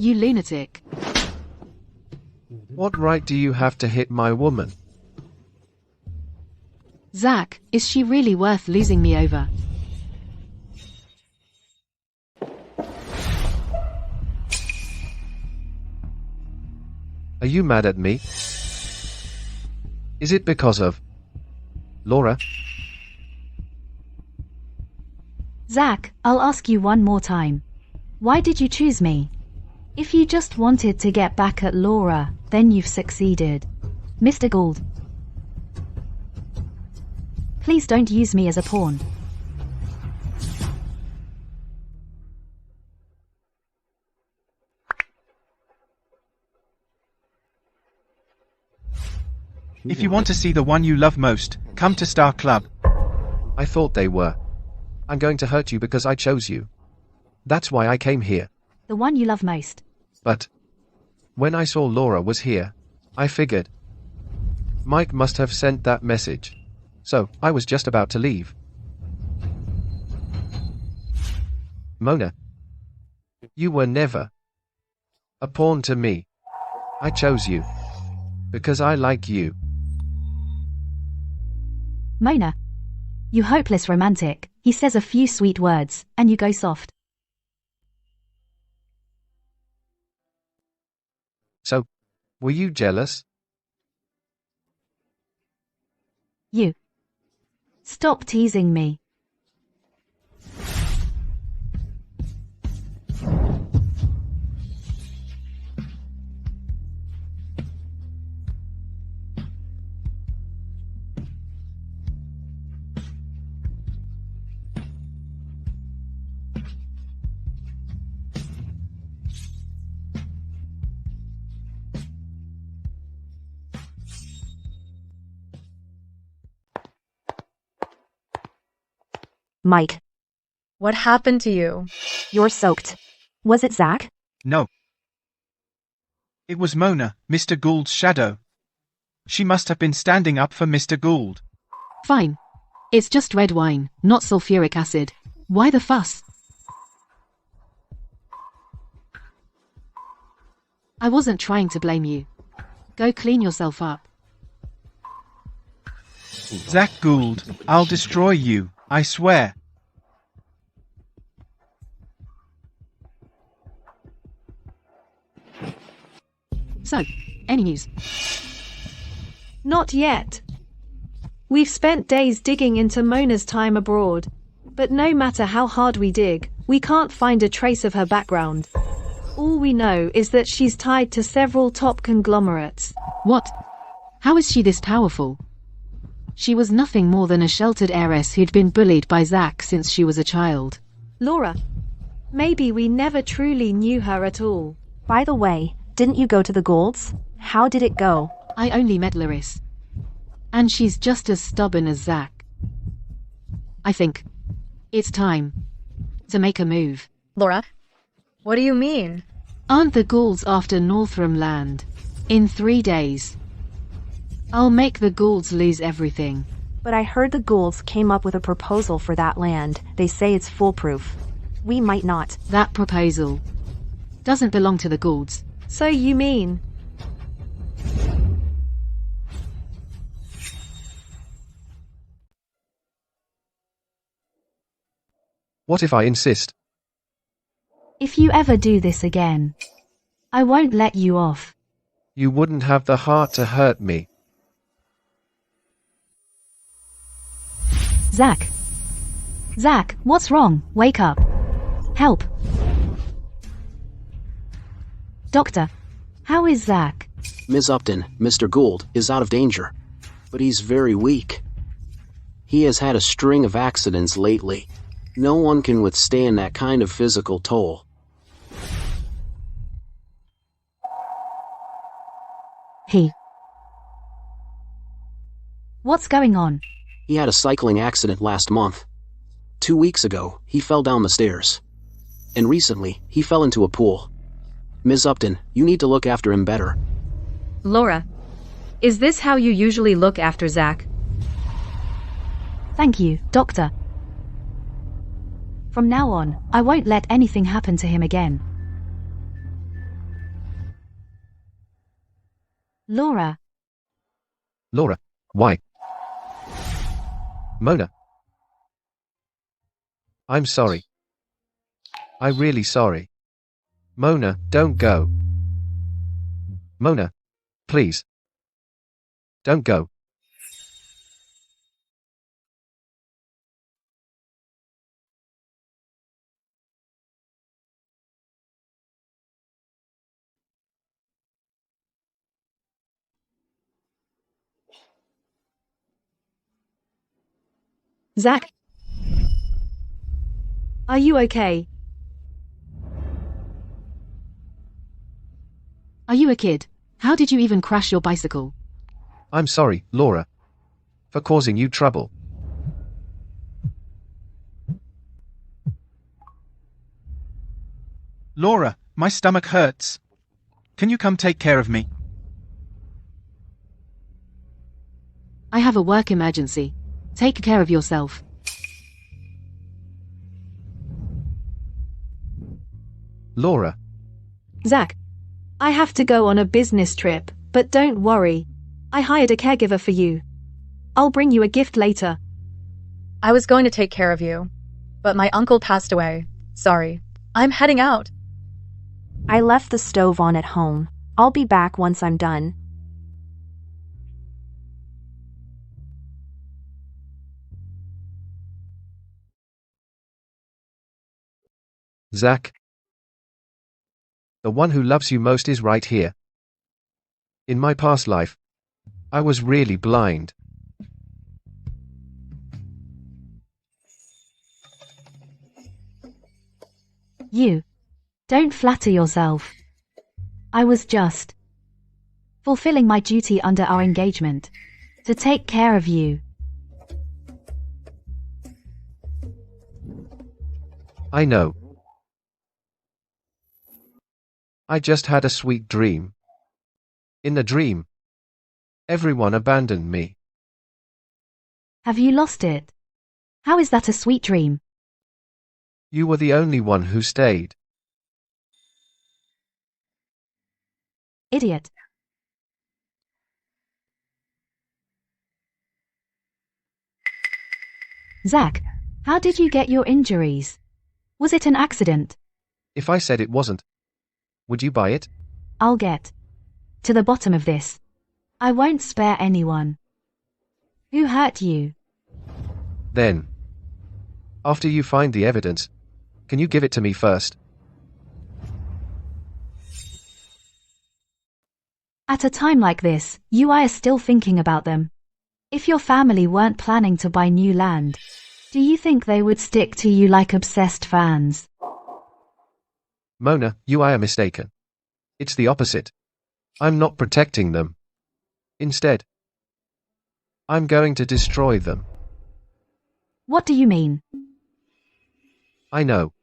You lunatic. What right do you have to hit my woman? Zach, is she really worth losing me over? Are you mad at me? Is it because of Laura? Zach, I'll ask you one more time. Why did you choose me? If you just wanted to get back at Laura, then you've succeeded. Mr. Gould. Please don't use me as a pawn. If you want to see the one you love most, come to Star Club. I thought they were. I'm going to hurt you because I chose you. That's why I came here. The one you love most. But when I saw Laura was here, I figured Mike must have sent that message. So I was just about to leave. Mona, you were never a pawn to me. I chose you because I like you. Mona. You hopeless romantic. He says a few sweet words, and you go soft. So, were you jealous? You. Stop teasing me. Mike. What happened to you? You're soaked. Was it Zach? No. It was Mona, Mr. Gould's shadow. She must have been standing up for Mr. Gould. Fine. It's just red wine, not sulfuric acid. Why the fuss? I wasn't trying to blame you. Go clean yourself up. Zach Gould, I'll destroy you, I swear. So, any news? Not yet. We've spent days digging into Mona's time abroad. But no matter how hard we dig, we can't find a trace of her background. All we know is that she's tied to several top conglomerates. What? How is she this powerful? She was nothing more than a sheltered heiress who'd been bullied by Zach since she was a child. Laura. Maybe we never truly knew her at all. By the way, didn't you go to the Goulds? How did it go? I only met Laris. And she's just as stubborn as Zach. I think it's time to make a move. Laura, what do you mean? Aren't the Goulds after Northram land? In 3 days. I'll make the Goulds lose everything. But I heard the Goulds came up with a proposal for that land. They say it's foolproof. We might not. That proposal doesn't belong to the Goulds. So you mean? What if I insist? If you ever do this again, I won't let you off. You wouldn't have the heart to hurt me. Zach. Zach, what's wrong? Wake up. Help. Doctor, how is Zach? Ms. Upton, Mr. Gould, is out of danger, but he's very weak. He has had a string of accidents lately. No one can withstand that kind of physical toll. What's going on? He had a cycling accident last month. 2 weeks ago, he fell down the stairs. And recently, he fell into a pool. Ms. Upton, you need to look after him better. Laura, is this how you usually look after Zach? Thank you, Doctor. From now on, I won't let anything happen to him again. Laura. Laura, why? Mona. I'm sorry. I'm really sorry. Mona, don't go. Mona, please. Don't go. Zach? Are you okay? Are you a kid? How did you even crash your bicycle? I'm sorry, Laura, for causing you trouble. Laura, my stomach hurts. Can you come take care of me? I have a work emergency. Take care of yourself. Laura. Zach, I have to go on a business trip, but don't worry. I hired a caregiver for you. I'll bring you a gift later. I was going to take care of you, but my uncle passed away. Sorry. I'm heading out. I left the stove on at home. I'll be back once I'm done. Zach. The one who loves you most is right here. In my past life, I was really blind. You. Don't flatter yourself. I was just fulfilling my duty under our engagement. To take care of you. I know. I just had a sweet dream. In the dream, everyone abandoned me. Have you lost it? How is that a sweet dream? You were the only one who stayed. Idiot. Zach, how did you get your injuries? Was it an accident? If I said it wasn't, would you buy it? I'll get to the bottom of this. I won't spare anyone. Who hurt you? Then, after you find the evidence, can you give it to me first? At a time like this, you are still thinking about them. If your family weren't planning to buy new land, do you think they would stick to you like obsessed fans? Mona, you are mistaken. It's the opposite. I'm not protecting them. Instead, I'm going to destroy them. What do you mean? I know.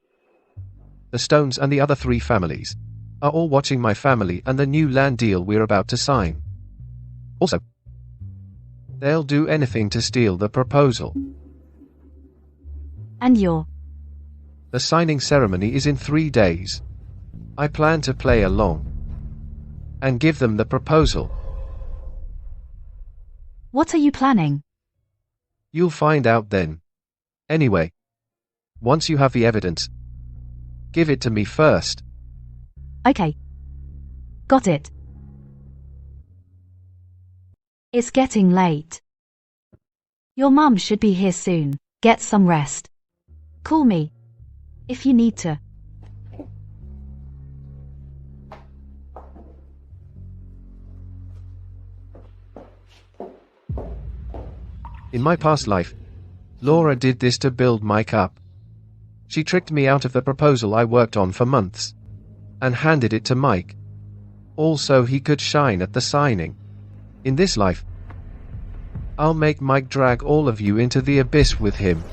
The Stones and the other 3 families are all watching my family and the new land deal we're about to sign. Also, they'll do anything to steal the proposal. And you're? The signing ceremony is in 3 days. I plan to play along and give them the proposal. What are you planning? You'll find out then. Anyway, once you have the evidence, give it to me first. Okay. Got it. It's getting late. Your mum should be here soon. Get some rest. Call me if you need to. In my past life, Laura did this to build Mike up. She tricked me out of the proposal I worked on for months and handed it to Mike, all so he could shine at the signing. In this life, I'll make Mike drag all of you into the abyss with him.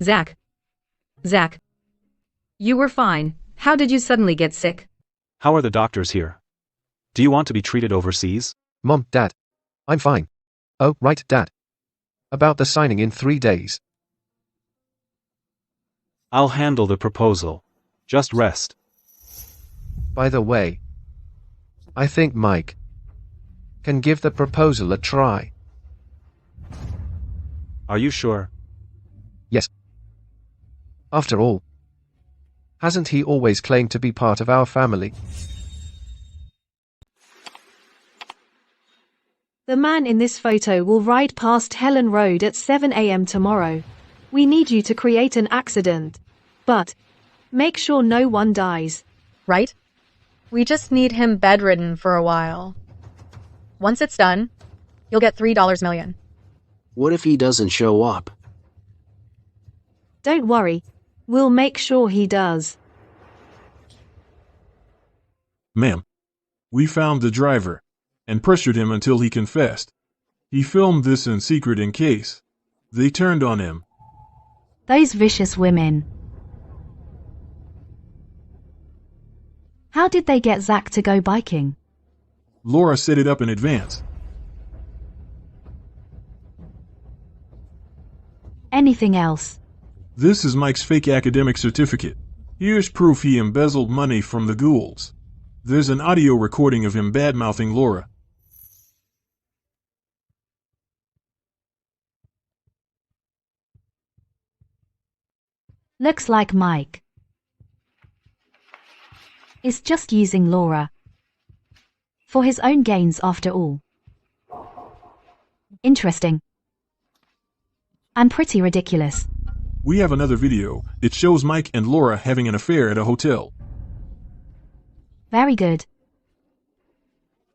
Zach. Zach. You were fine. How did you suddenly get sick? How are the doctors here? Do you want to be treated overseas? Mom, Dad. I'm fine. Oh, right, Dad. About the signing in 3 days. I'll handle the proposal. Just rest. By the way, I think Mike can give the proposal a try. Are you sure? Yes. After all, hasn't he always claimed to be part of our family? The man in this photo will ride past Helen Road at 7 a.m. tomorrow. We need you to create an accident. But make sure no one dies. Right? We just need him bedridden for a while. Once it's done, you'll get $3 million. What if he doesn't show up? Don't worry. We'll make sure he does. Ma'am, we found the driver and pressured him until he confessed. He filmed this in secret in case they turned on him. Those vicious women. How did they get Zach to go biking? Laura set it up in advance. Anything else? This is Mike's fake academic certificate. Here's proof he embezzled money from the Goulds. There's an audio recording of him bad-mouthing Laura. Looks like Mike is just using Laura for his own gains after all. Interesting. And pretty ridiculous. We have another video. It shows Mike and Laura having an affair at a hotel. Very good.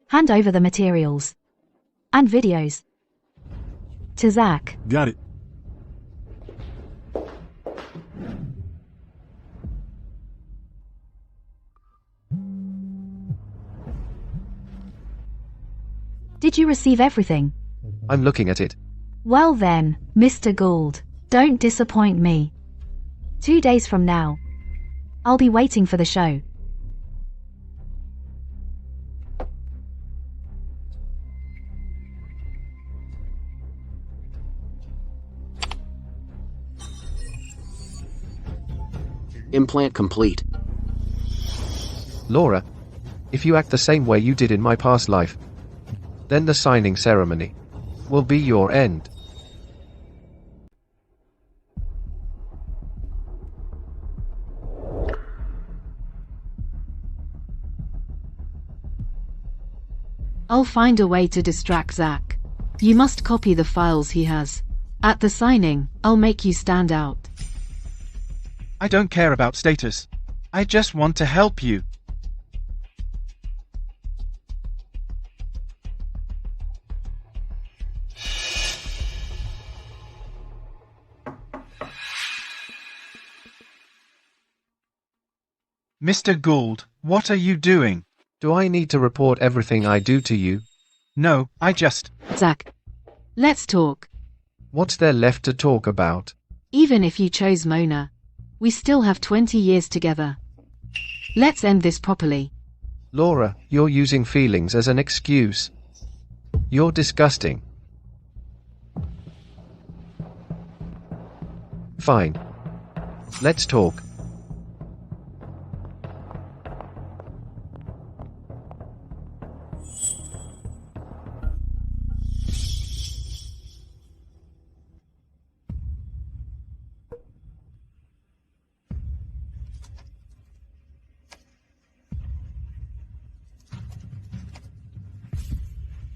Hand over the materials and videos to Zach. Got it. Did you receive everything? I'm looking at it. Well then, Mr. Gould, don't disappoint me. 2 days from now, I'll be waiting for the show. Implant complete. Laura, if you act the same way you did in my past life, then the signing ceremony will be your end. I'll find a way to distract Zach. You must copy the files he has. At the signing, I'll make you stand out. I don't care about status. I just want to help you. Mr. Gould, what are you doing? Do I need to report everything I do to you? No, I just... Zach, let's talk. What's there left to talk about? Even if you chose Mona, we still have 20 years together. Let's end this properly. Laura, you're using feelings as an excuse. You're disgusting. Fine. Let's talk.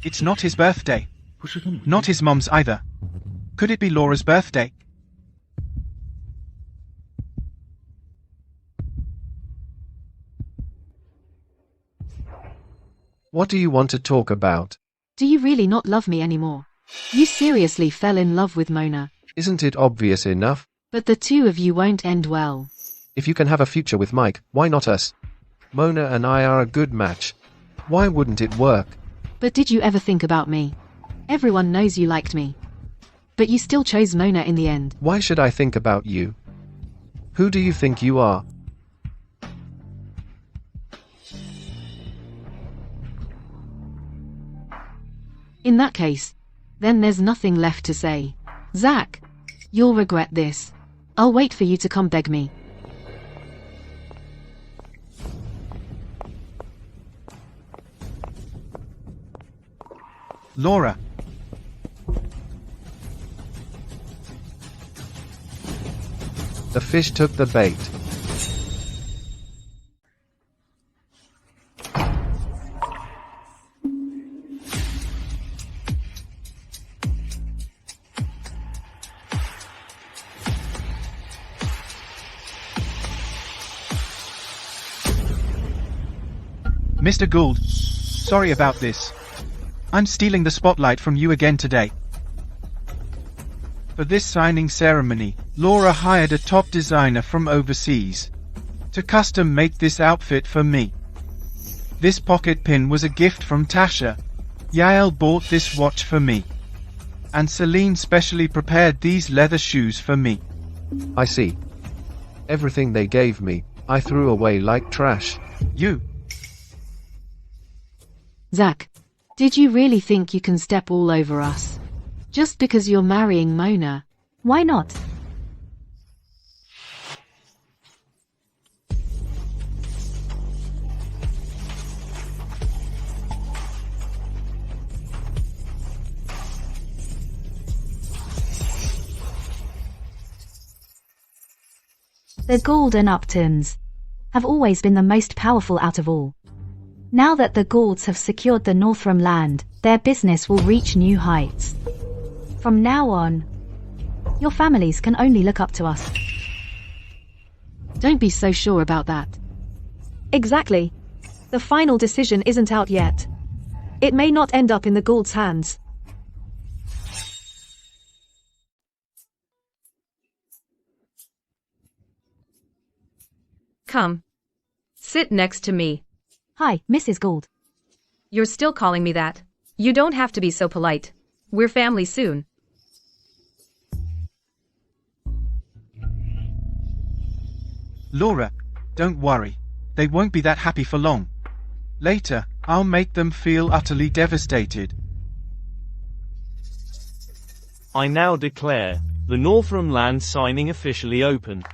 It's not his birthday. Not his mom's either. Could it be Laura's birthday? What do you want to talk about? Do you really not love me anymore? You seriously fell in love with Mona. Isn't it obvious enough? But the two of you won't end well. If you can have a future with Mike, why not us? Mona and I are a good match. Why wouldn't it work? But did you ever think about me? Everyone knows you liked me. But you still chose Mona in the end. Why should I think about you? Who do you think you are? In that case, then there's nothing left to say. Zach, you'll regret this. I'll wait for you to come beg me. Laura. The fish took the bait. Mr. Gould, sorry about this. I'm stealing the spotlight from you again today. For this signing ceremony, Laura hired a top designer from overseas to custom make this outfit for me. This pocket pin was a gift from Tasha. Yael bought this watch for me. And Celine specially prepared these leather shoes for me. I see. Everything they gave me, I threw away like trash. You. Zach, did you really think you can step all over us? Just because you're marrying Mona? Why not? The Gould and Uptons have always been the most powerful out of all. Now that the Goulds have secured the Northram land, their business will reach new heights. From now on, your families can only look up to us. Don't be so sure about that. Exactly. The final decision isn't out yet. It may not end up in the Gould's hands. Come. Sit next to me. Hi, Mrs. Gould. You're still calling me that. You don't have to be so polite. We're family soon. Laura, don't worry. They won't be that happy for long. Later, I'll make them feel utterly devastated. I now declare the Northram land signing officially open.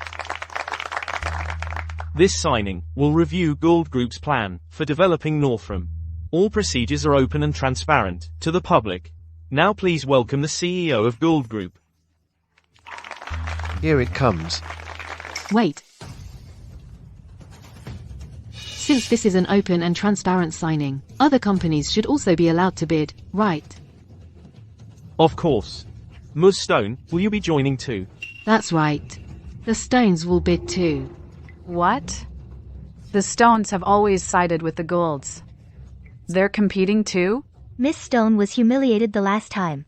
This signing will review Gould Group's plan for developing Northram. All procedures are open and transparent to the public. Now please welcome the CEO of Gould Group. Here it comes. Wait. Since this is an open and transparent signing, other companies should also be allowed to bid, right? Of course. Ms. Stone, will you be joining too? That's right. The Stones will bid too. What? The Stones have always sided with the Goulds. They're competing too? Miss Stone was humiliated the last time.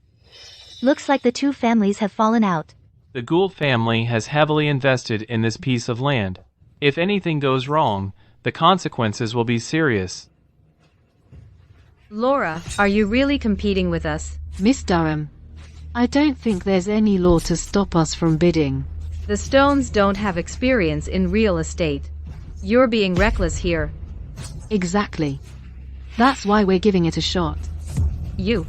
Looks like the two families have fallen out. The Gould family has heavily invested in this piece of land. If anything goes wrong, the consequences will be serious. Laura, are you really competing with us? Miss Durham, I don't think there's any law to stop us from bidding. The Stones don't have experience in real estate. You're being reckless here. Exactly. That's why we're giving it a shot. You.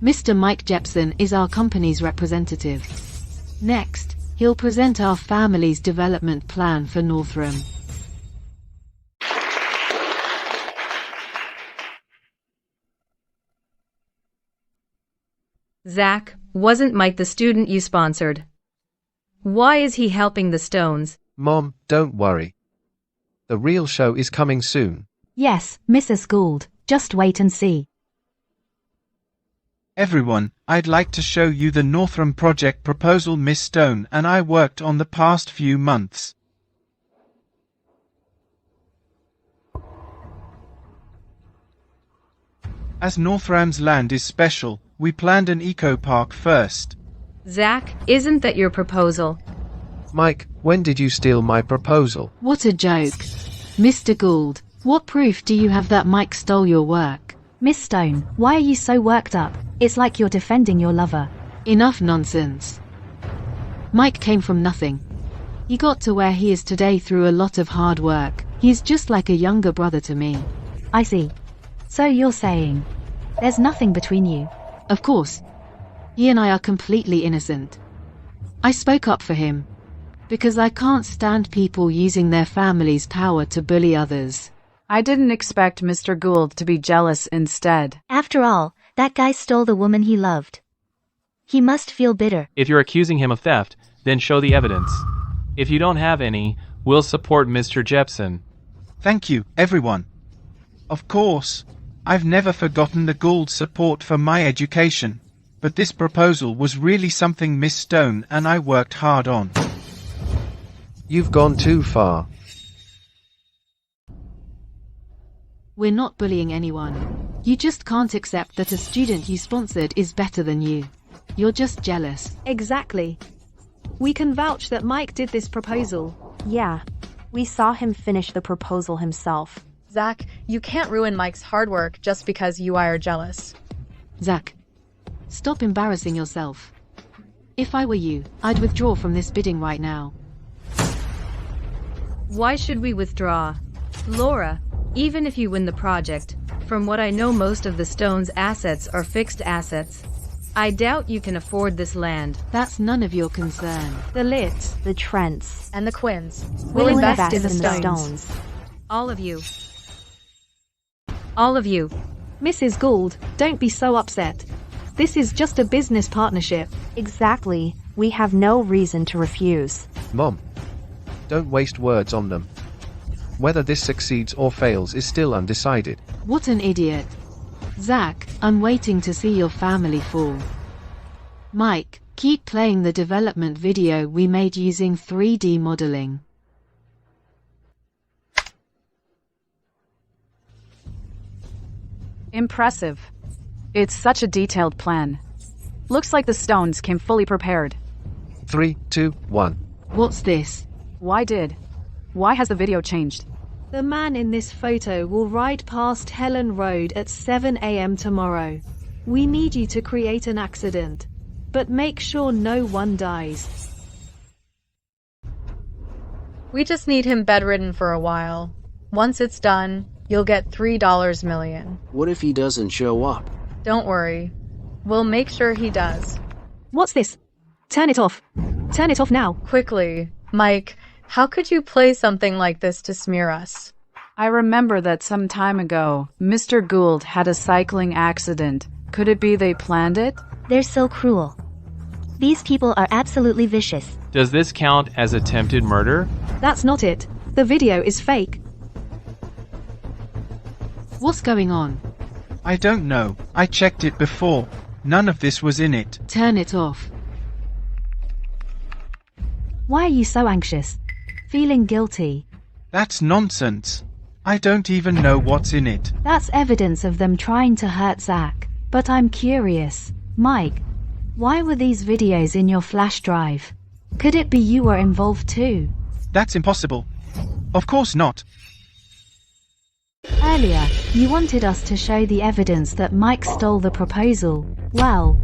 Mr. Mike Jepson is our company's representative. Next, he'll present our family's development plan for Northram. Zach, wasn't Mike the student you sponsored? Why is he helping the Stones? Mom, don't worry. The real show is coming soon. Yes, Mrs. Gould, just wait and see. Everyone, I'd like to show you the Northram project proposal Miss Stone and I worked on the past few months. As Northram's land is special, we planned an eco-park first. Zach, isn't that your proposal? Mike, when did you steal my proposal? What a joke. Mr. Gould, what proof do you have that Mike stole your work? Miss Stone, why are you so worked up? It's like you're defending your lover. Enough nonsense. Mike came from nothing. He got to where he is today through a lot of hard work. He's just like a younger brother to me. I see. So you're saying there's nothing between you? Of course. He and I are completely innocent. I spoke up for him because I can't stand people using their family's power to bully others. I didn't expect Mr. Gould to be jealous instead. After all, that guy stole the woman he loved. He must feel bitter. If you're accusing him of theft, then show the evidence. If you don't have any, we'll support Mr. Jepson. Thank you, everyone. Of course, I've never forgotten the Gould's support for my education, but this proposal was really something Miss Stone and I worked hard on. You've gone too far. We're not bullying anyone. You just can't accept that a student you sponsored is better than you. You're just jealous. Exactly. We can vouch that Mike did this proposal. Yeah, we saw him finish the proposal himself. Zach, you can't ruin Mike's hard work just because you are jealous. Zach, stop embarrassing yourself. If I were you, I'd withdraw from this bidding right now. Why should we withdraw? Laura, even if you win the project, from what I know most of the Stone's assets are fixed assets. I doubt you can afford this land. That's none of your concern. The Lits, the Trents, and the Quinns will invest in the Stones. All of you. All of you. Mrs. Gould, don't be so upset. This is just a business partnership. Exactly. We have no reason to refuse. Mom, don't waste words on them. Whether this succeeds or fails is still undecided. What an idiot. Zach, I'm waiting to see your family fall. Mike, keep playing the development video we made using 3D modeling. Impressive. It's such a detailed plan. Looks like the Stones came fully prepared. 3, 2, 1. What's this? Why has the video changed? The man in this photo will ride past Helen Road at 7 a.m. tomorrow. We need you to create an accident, but make sure no one dies. We just need him bedridden for a while. Once it's done, you'll get $3 million. What if he doesn't show up? Don't worry. We'll make sure he does. What's this? Turn it off. Turn it off now. Quickly. Mike, how could you play something like this to smear us? I remember that some time ago, Mr. Gould had a cycling accident. Could it be they planned it? They're so cruel. These people are absolutely vicious. Does this count as attempted murder? That's not it. The video is fake. What's going on? I don't know. I checked it before. None of this was in it. Turn it off. Why are you so anxious? Feeling guilty? That's nonsense. I don't even know what's in it. That's evidence of them trying to hurt Zach. But I'm curious. Mike, why were these videos in your flash drive? Could it be you were involved too? That's impossible. Of course not. Earlier, you wanted us to show the evidence that Mike stole the proposal. Well,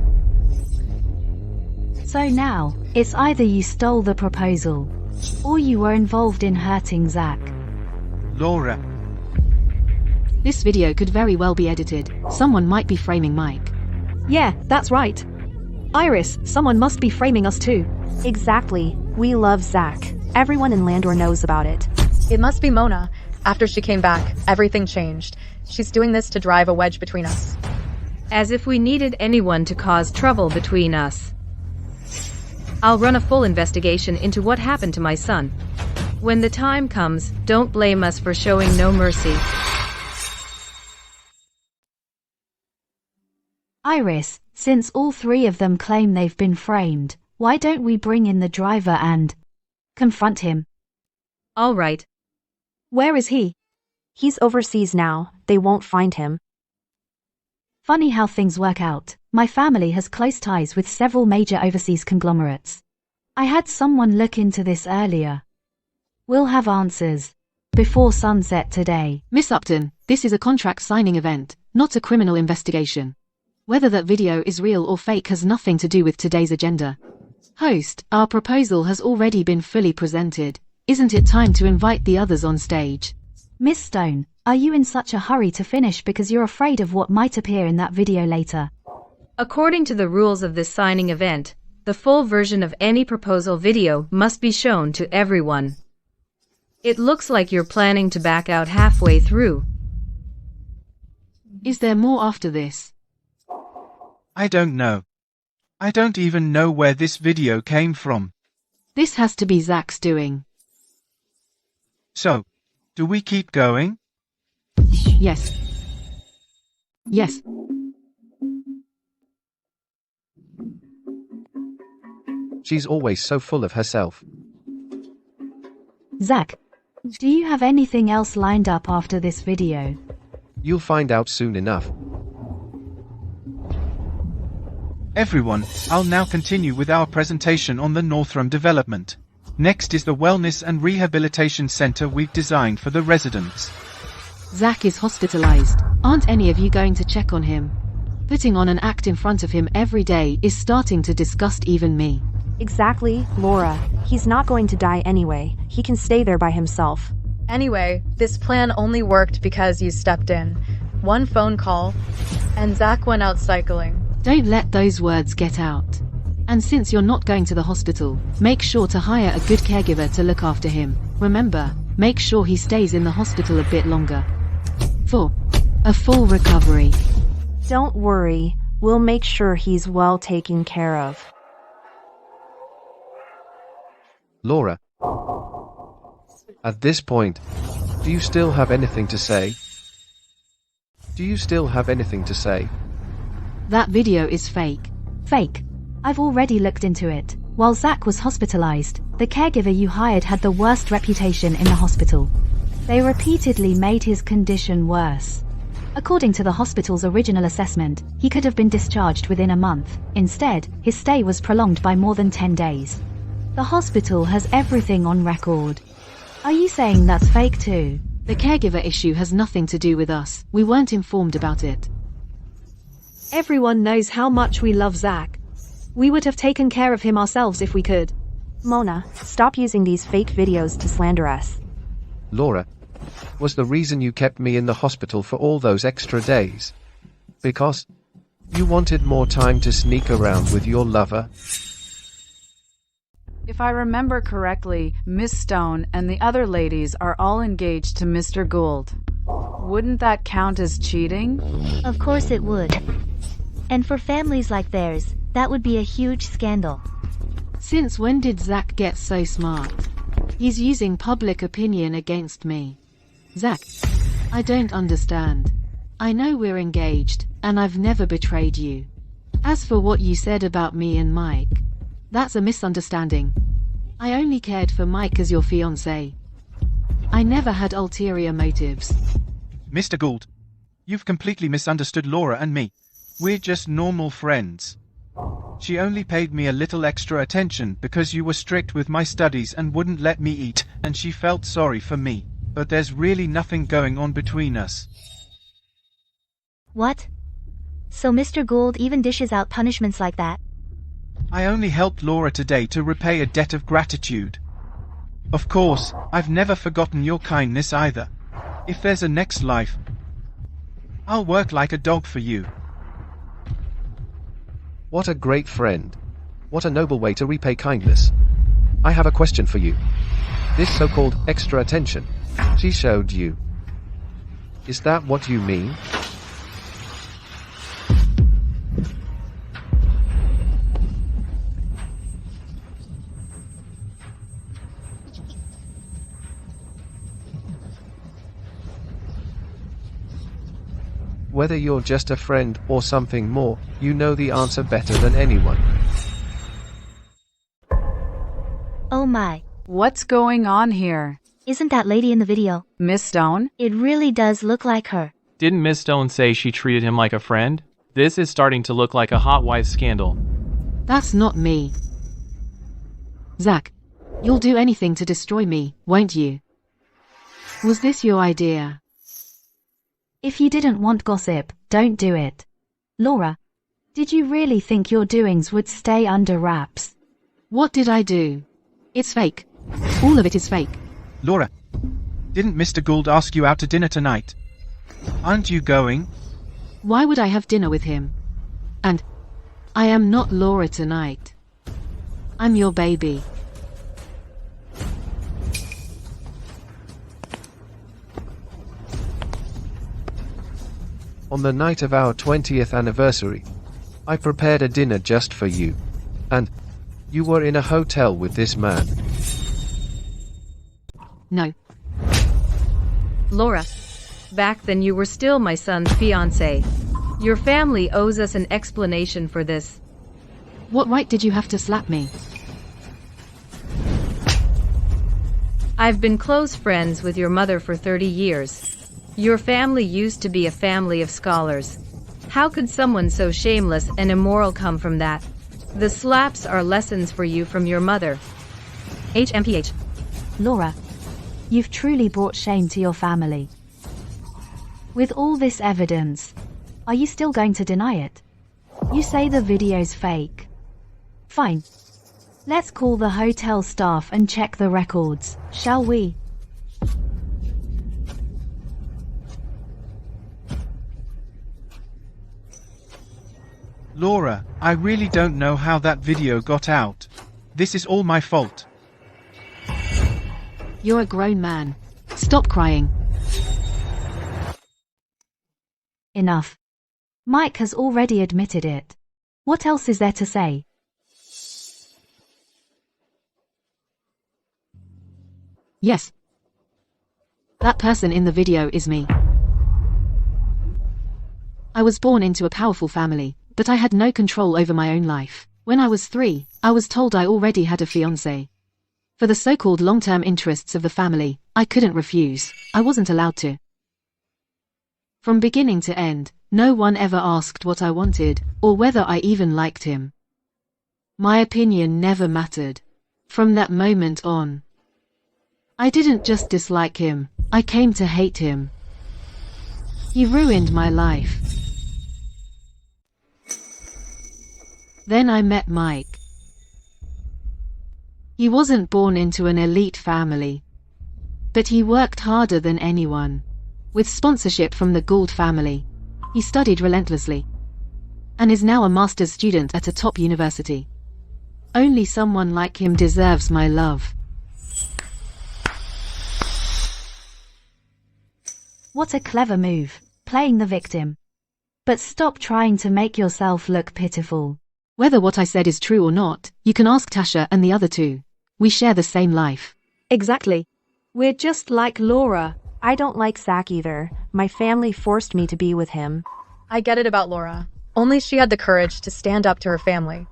so now, it's either you stole the proposal, or you were involved in hurting Zach. Laura. This video could very well be edited. Someone might be framing Mike. Yeah, that's right. Iris, someone must be framing us too. Exactly. We love Zach. Everyone in Landor knows about it. It must be Mona. After she came back, everything changed. She's doing this to drive a wedge between us. As if we needed anyone to cause trouble between us. I'll run a full investigation into what happened to my son. When the time comes, don't blame us for showing no mercy. Iris, since all three of them claim they've been framed, why don't we bring in the driver and confront him? All right. Where is he? He's overseas now. They won't find him. Funny how things work out. My family has close ties with several major overseas conglomerates. I had someone look into this earlier. We'll have answers before sunset today. Miss Upton, this is a contract signing event, not a criminal investigation. Whether that video is real or fake has nothing to do with today's agenda. Host, our proposal has already been fully presented. Isn't it time to invite the others on stage? Miss Stone, are you in such a hurry to finish because you're afraid of what might appear in that video later? According to the rules of this signing event, the full version of any proposal video must be shown to everyone. It looks like you're planning to back out halfway through. Is there more after this? I don't know. I don't even know where this video came from. This has to be Zach's doing. So, do we keep going? Yes. Yes. She's always so full of herself. Zach, do you have anything else lined up after this video? You'll find out soon enough. Everyone, I'll now continue with our presentation on the Northram development. Next is the Wellness and Rehabilitation Center we've designed for the residents. Zach is hospitalized. Aren't any of you going to check on him? Putting on an act in front of him every day is starting to disgust even me. Exactly, Laura. He's not going to die anyway. He can stay there by himself. Anyway, this plan only worked because you stepped in. One phone call, and Zach went out cycling. Don't let those words get out. And since you're not going to the hospital, make sure to hire a good caregiver to look after him. Remember, make sure he stays in the hospital a bit longer. For a full recovery. Don't worry, we'll make sure he's well taken care of. Laura. At this point, do you still have anything to say? Do you still have anything to say? That video is fake. Fake. I've already looked into it. While Zach was hospitalized, the caregiver you hired had the worst reputation in the hospital. They repeatedly made his condition worse. According to the hospital's original assessment, he could have been discharged within a month. Instead, his stay was prolonged by more than 10 days. The hospital has everything on record. Are you saying that's fake too? The caregiver issue has nothing to do with us. We weren't informed about it. Everyone knows how much we love Zach. We would have taken care of him ourselves if we could. Mona, stop using these fake videos to slander us. Laura, was the reason you kept me in the hospital for all those extra days because you wanted more time to sneak around with your lover? If I remember correctly, Miss Stone and the other ladies are all engaged to Mr. Gould. Wouldn't that count as cheating? Of course it would. And for families like theirs, that would be a huge scandal. Since when did Zach get so smart? He's using public opinion against me. Zach, I don't understand. I know we're engaged, and I've never betrayed you. As for what you said about me and Mike, that's a misunderstanding. I only cared for Mike as your fiancé. I never had ulterior motives. Mr. Gould, you've completely misunderstood Laura and me. We're just normal friends. She only paid me a little extra attention because you were strict with my studies and wouldn't let me eat, and she felt sorry for me. But there's really nothing going on between us. What? So Mr. Gould even dishes out punishments like that? I only helped Laura today to repay a debt of gratitude. Of course, I've never forgotten your kindness either. If there's a next life, I'll work like a dog for you. What a great friend. What a noble way to repay kindness. I have a question for you. This so-called extra attention she showed you, is that what you mean? Whether you're just a friend or something more, you know the answer better than anyone. Oh my. What's going on here? Isn't that lady in the video? Miss Stone? It really does look like her. Didn't Miss Stone say she treated him like a friend? This is starting to look like a hot wife scandal. That's not me. Zach, you'll do anything to destroy me, won't you? Was this your idea? If you didn't want gossip, don't do it. Laura, did you really think your doings would stay under wraps? What did I do? It's fake. All of it is fake. Laura, didn't Mr. Gould ask you out to dinner tonight? Aren't you going? Why would I have dinner with him? And I am not Laura tonight. I'm your baby. On the night of our 20th anniversary, I prepared a dinner just for you. And you were in a hotel with this man. No. Laura, back then you were still my son's fiancé. Your family owes us an explanation for this. What right did you have to slap me? I've been close friends with your mother for 30 years. Your family used to be a family of scholars. How could someone so shameless and immoral come from that? The slaps are lessons for you from your mother. HMPH. Laura, you've truly brought shame to your family. With all this evidence, are you still going to deny it? You say the video's fake. Fine. Let's call the hotel staff and check the records, shall we? Laura, I really don't know how that video got out. This is all my fault. You're a grown man. Stop crying. Enough. Mike has already admitted it. What else is there to say? Yes. That person in the video is me. I was born into a powerful family, but I had no control over my own life. When I was 3, I was told I already had a fiancé. For the so-called long-term interests of the family, I couldn't refuse. I wasn't allowed to. From beginning to end, no one ever asked what I wanted, or whether I even liked him. My opinion never mattered. From that moment on, I didn't just dislike him, I came to hate him. He ruined my life. Then I met Mike. He wasn't born into an elite family, but he worked harder than anyone. With sponsorship from the Gould family, he studied relentlessly and is now a master's student at a top university. Only someone like him deserves my love. What a clever move, playing the victim. But stop trying to make yourself look pitiful. Whether what I said is true or not, you can ask Tasha and the other two. We share the same life. Exactly. We're just like Laura. I don't like Zach either. My family forced me to be with him. I get it about Laura. Only she had the courage to stand up to her family.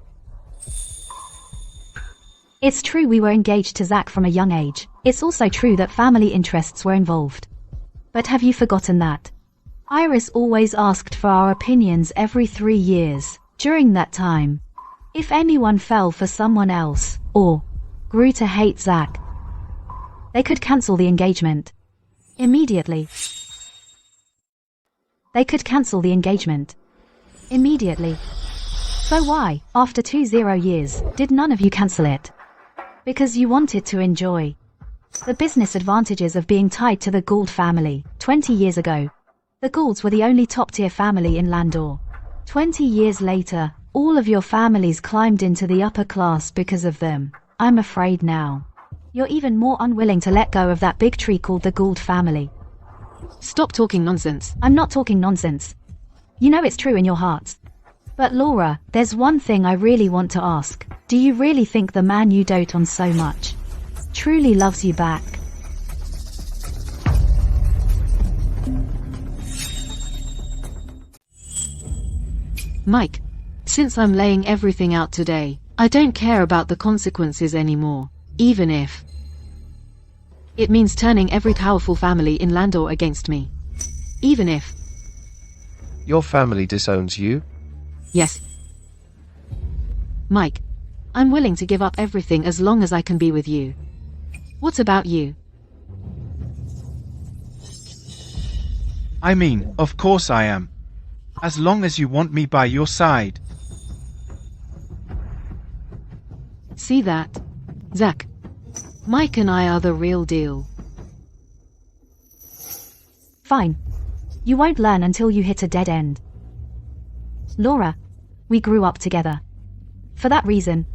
It's true we were engaged to Zach from a young age. It's also true that family interests were involved. But have you forgotten that? Iris always asked for our opinions every 3 years. During that time, if anyone fell for someone else, or grew to hate Zach, they could cancel the engagement. Immediately. They could cancel the engagement. Immediately. So why, after 20 years, did none of you cancel it? Because you wanted to enjoy the business advantages of being tied to the Gould family. 20 years ago, the Goulds were the only top-tier family in Landor. 20 years later, all of your families climbed into the upper class because of them. I'm afraid now, you're even more unwilling to let go of that big tree called the Gould family. Stop talking nonsense. I'm not talking nonsense. You know it's true in your hearts. But Laura, there's one thing I really want to ask. Do you really think the man you dote on so much truly loves you back? Mike, since I'm laying everything out today, I don't care about the consequences anymore, even if it means turning every powerful family in Landor against me. Even if Your family disowns you? Yes. Mike, I'm willing to give up everything as long as I can be with you. What about you? I mean, of course I am. As long as you want me by your side. See that? Zach, Mike and I are the real deal. Fine. You won't learn until you hit a dead end. Laura, we grew up together. For that reason,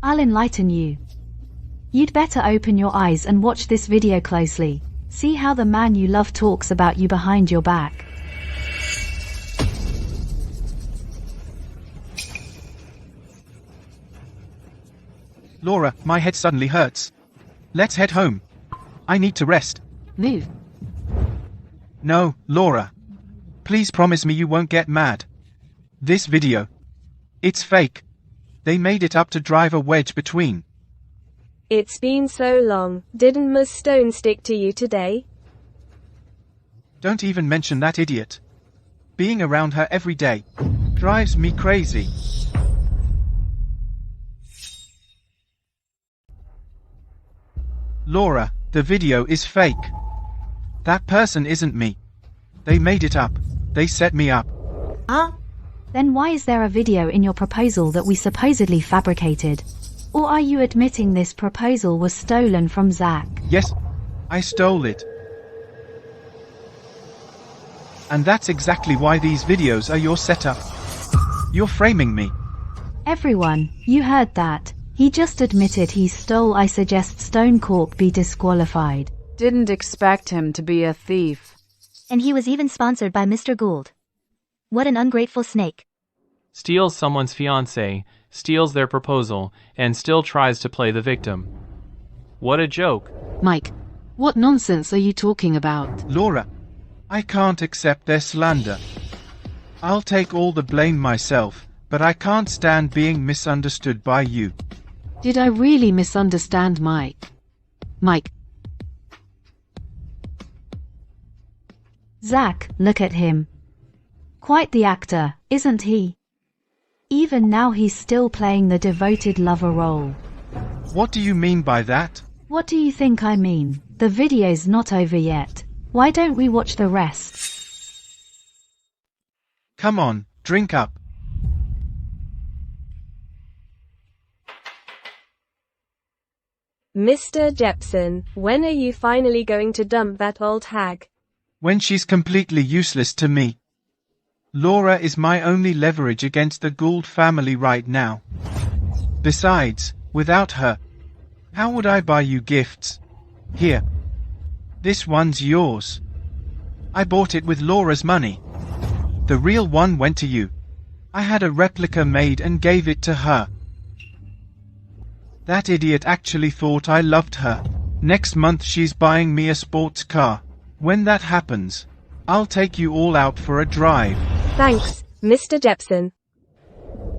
I'll enlighten you. You'd better open your eyes and watch this video closely. See how the man you love talks about you behind your back. Laura, my head suddenly hurts. Let's head home. I need to rest. Move. No, Laura. Please promise me you won't get mad. This video. It's fake. They made it up to drive a wedge between. It's been so long. Didn't Ms. Stone stick to you today? Don't even mention that idiot. Being around her every day drives me crazy. Laura, the video is fake. That person isn't me. They made it up. They set me up. Then why is there a video in your proposal that we supposedly fabricated? Or are you admitting this proposal was stolen from Zach? Yes, I stole it. And that's exactly why these videos are your setup. You're framing me. Everyone, you heard that. He just admitted he stole. I suggest Stone Corp be disqualified. Didn't expect him to be a thief. And he was even sponsored by Mr. Gould. What an ungrateful snake. Steals someone's fiancé, steals their proposal, and still tries to play the victim. What a joke. Mike, what nonsense are you talking about? Laura, I can't accept their slander. I'll take all the blame myself, but I can't stand being misunderstood by you. Did I really misunderstand Mike? Mike. Zach, look at him. Quite the actor, isn't he? Even now he's still playing the devoted lover role. What do you mean by that? What do you think I mean? The video's not over yet. Why don't we watch the rest? Come on, drink up. Mr. Jepson, when are you finally going to dump that old hag? When she's completely useless to me. Laura is my only leverage against the Gould family right now. Besides, without her, how would I buy you gifts? Here. This one's yours. I bought it with Laura's money. The real one went to you. I had a replica made and gave it to her. That idiot actually thought I loved her. Next month she's buying me a sports car. When that happens, I'll take you all out for a drive. Thanks, Mr. Jepson.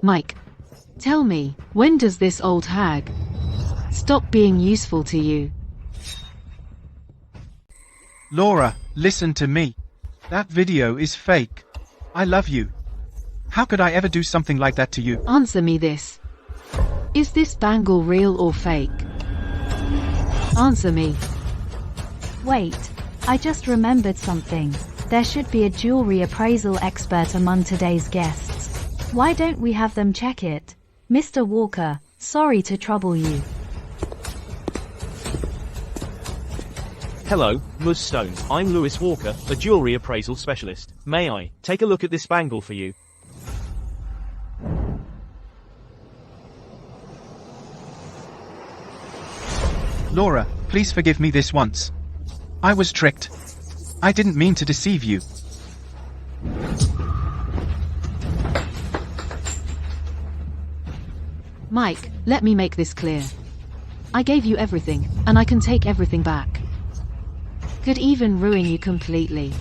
Mike, tell me, when does this old hag stop being useful to you? Laura, listen to me. That video is fake. I love you. How could I ever do something like that to you? Answer me this. Is this bangle real or fake? Answer me. Wait, I just remembered something. There should be a jewelry appraisal expert among today's guests. Why don't we have them check it? Mr. Walker, sorry to trouble you. Hello, Ms. Stone. I'm Lewis Walker, a jewelry appraisal specialist. May I take a look at this bangle for you? Laura, please forgive me this once. I was tricked. I didn't mean to deceive you. Mike, let me make this clear. I gave you everything, and I can take everything back. Could even ruin you completely.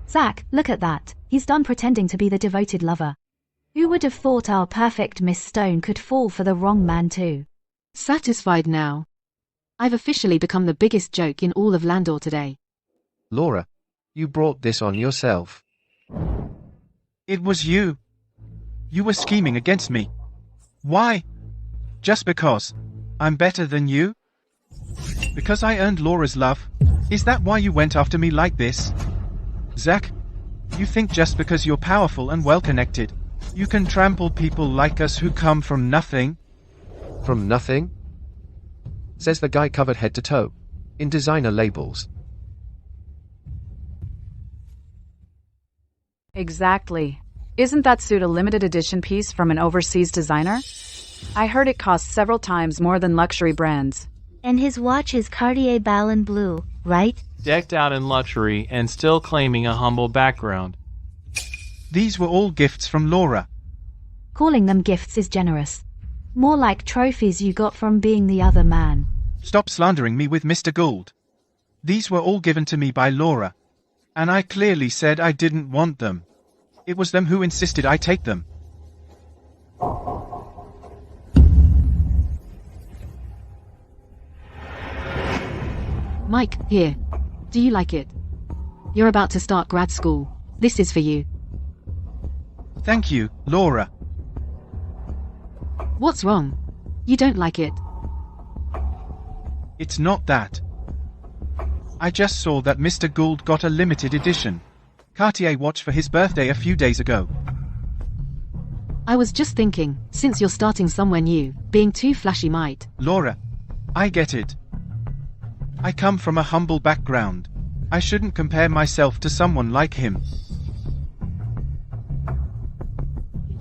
Zach, look at that. He's done pretending to be the devoted lover. Who would have thought our perfect Miss Stone could fall for the wrong man too? Satisfied now? I've officially become the biggest joke in all of Landor today. Laura, you brought this on yourself. It was you. You were scheming against me. Why? Just because I'm better than you? Because I earned Laura's love? Is that why you went after me like this? Zach, you think just because you're powerful and well-connected, you can trample people like us who come from nothing? From nothing? Says the guy covered head to toe in designer labels. Exactly. Isn't that suit a limited edition piece from an overseas designer? I heard it costs several times more than luxury brands. And his watch is Cartier Ballon Bleu, right? Decked out in luxury and still claiming a humble background. These were all gifts from Laura. Calling them gifts is generous. More like trophies you got from being the other man. Stop slandering me with Mr. Gould. These were all given to me by Laura. And I clearly said I didn't want them. It was them who insisted I take them. Mike, here. Do you like it? You're about to start grad school. This is for you. Thank you, Laura. What's wrong? You don't like it? It's not that. I just saw that Mr. Gould got a limited edition Cartier watch for his birthday a few days ago. I was just thinking, since you're starting somewhere new, being too flashy might. Laura, I get it. I come from a humble background. I shouldn't compare myself to someone like him.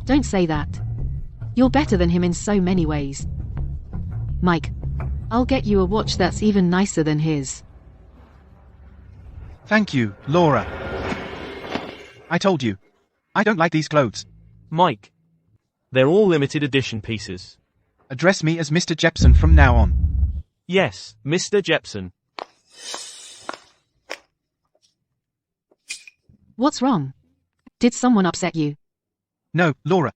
Don't say that. You're better than him in so many ways. Mike, I'll get you a watch that's even nicer than his. Thank you, Laura. I told you. I don't like these clothes. Mike. They're all limited edition pieces. Address me as Mr. Jepson from now on. Yes, Mr. Jepson. What's wrong? Did someone upset you? No, Laura.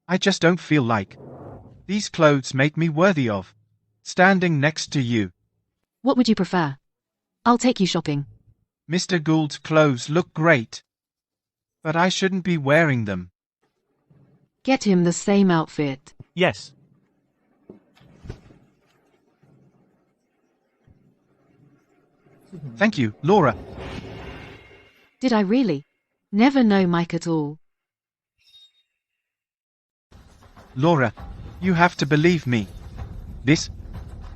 I just don't feel like. These clothes make me worthy of standing next to you. What would you prefer? I'll take you shopping. Mr. Gould's clothes look great. But I shouldn't be wearing them. Get him the same outfit. Yes. Thank you, Laura. Did I really? Never know Mike at all. Laura, you have to believe me. This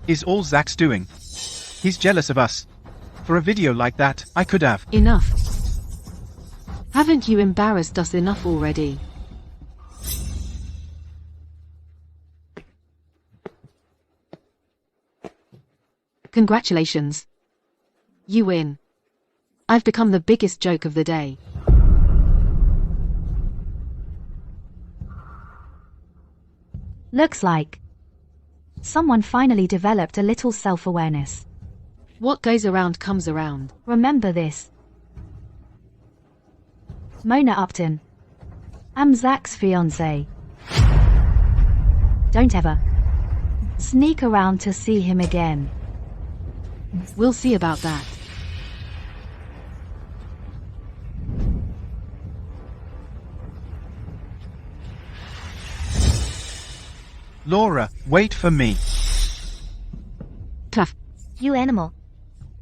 is all Zach's doing. He's jealous of us. For a video like that, I could have. Enough. Haven't you embarrassed us enough already? Congratulations. You win. I've become the biggest joke of the day. Looks like someone finally developed a little self-awareness. What goes around comes around. Remember this. Mona Upton. I'm Zach's fiancée. Don't ever sneak around to see him again. We'll see about that. Laura, wait for me. Tough. You animal.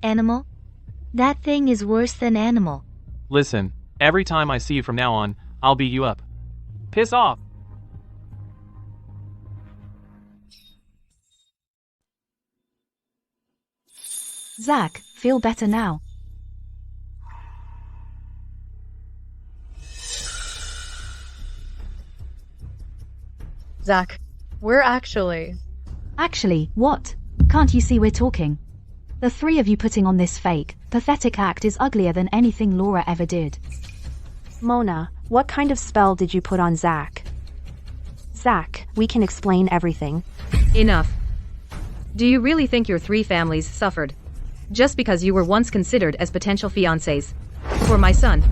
Animal? That thing is worse than animal. Listen, every time I see you from now on, I'll beat you up. Piss off! Zach, feel better now. Zach, we're actually... Actually, what? Can't you see we're talking? The three of you putting on this fake, pathetic act is uglier than anything Laura ever did. Mona, what kind of spell did you put on Zach? Zach, we can explain everything. Enough. Do you really think your three families suffered just because you were once considered as potential fiancés for my son?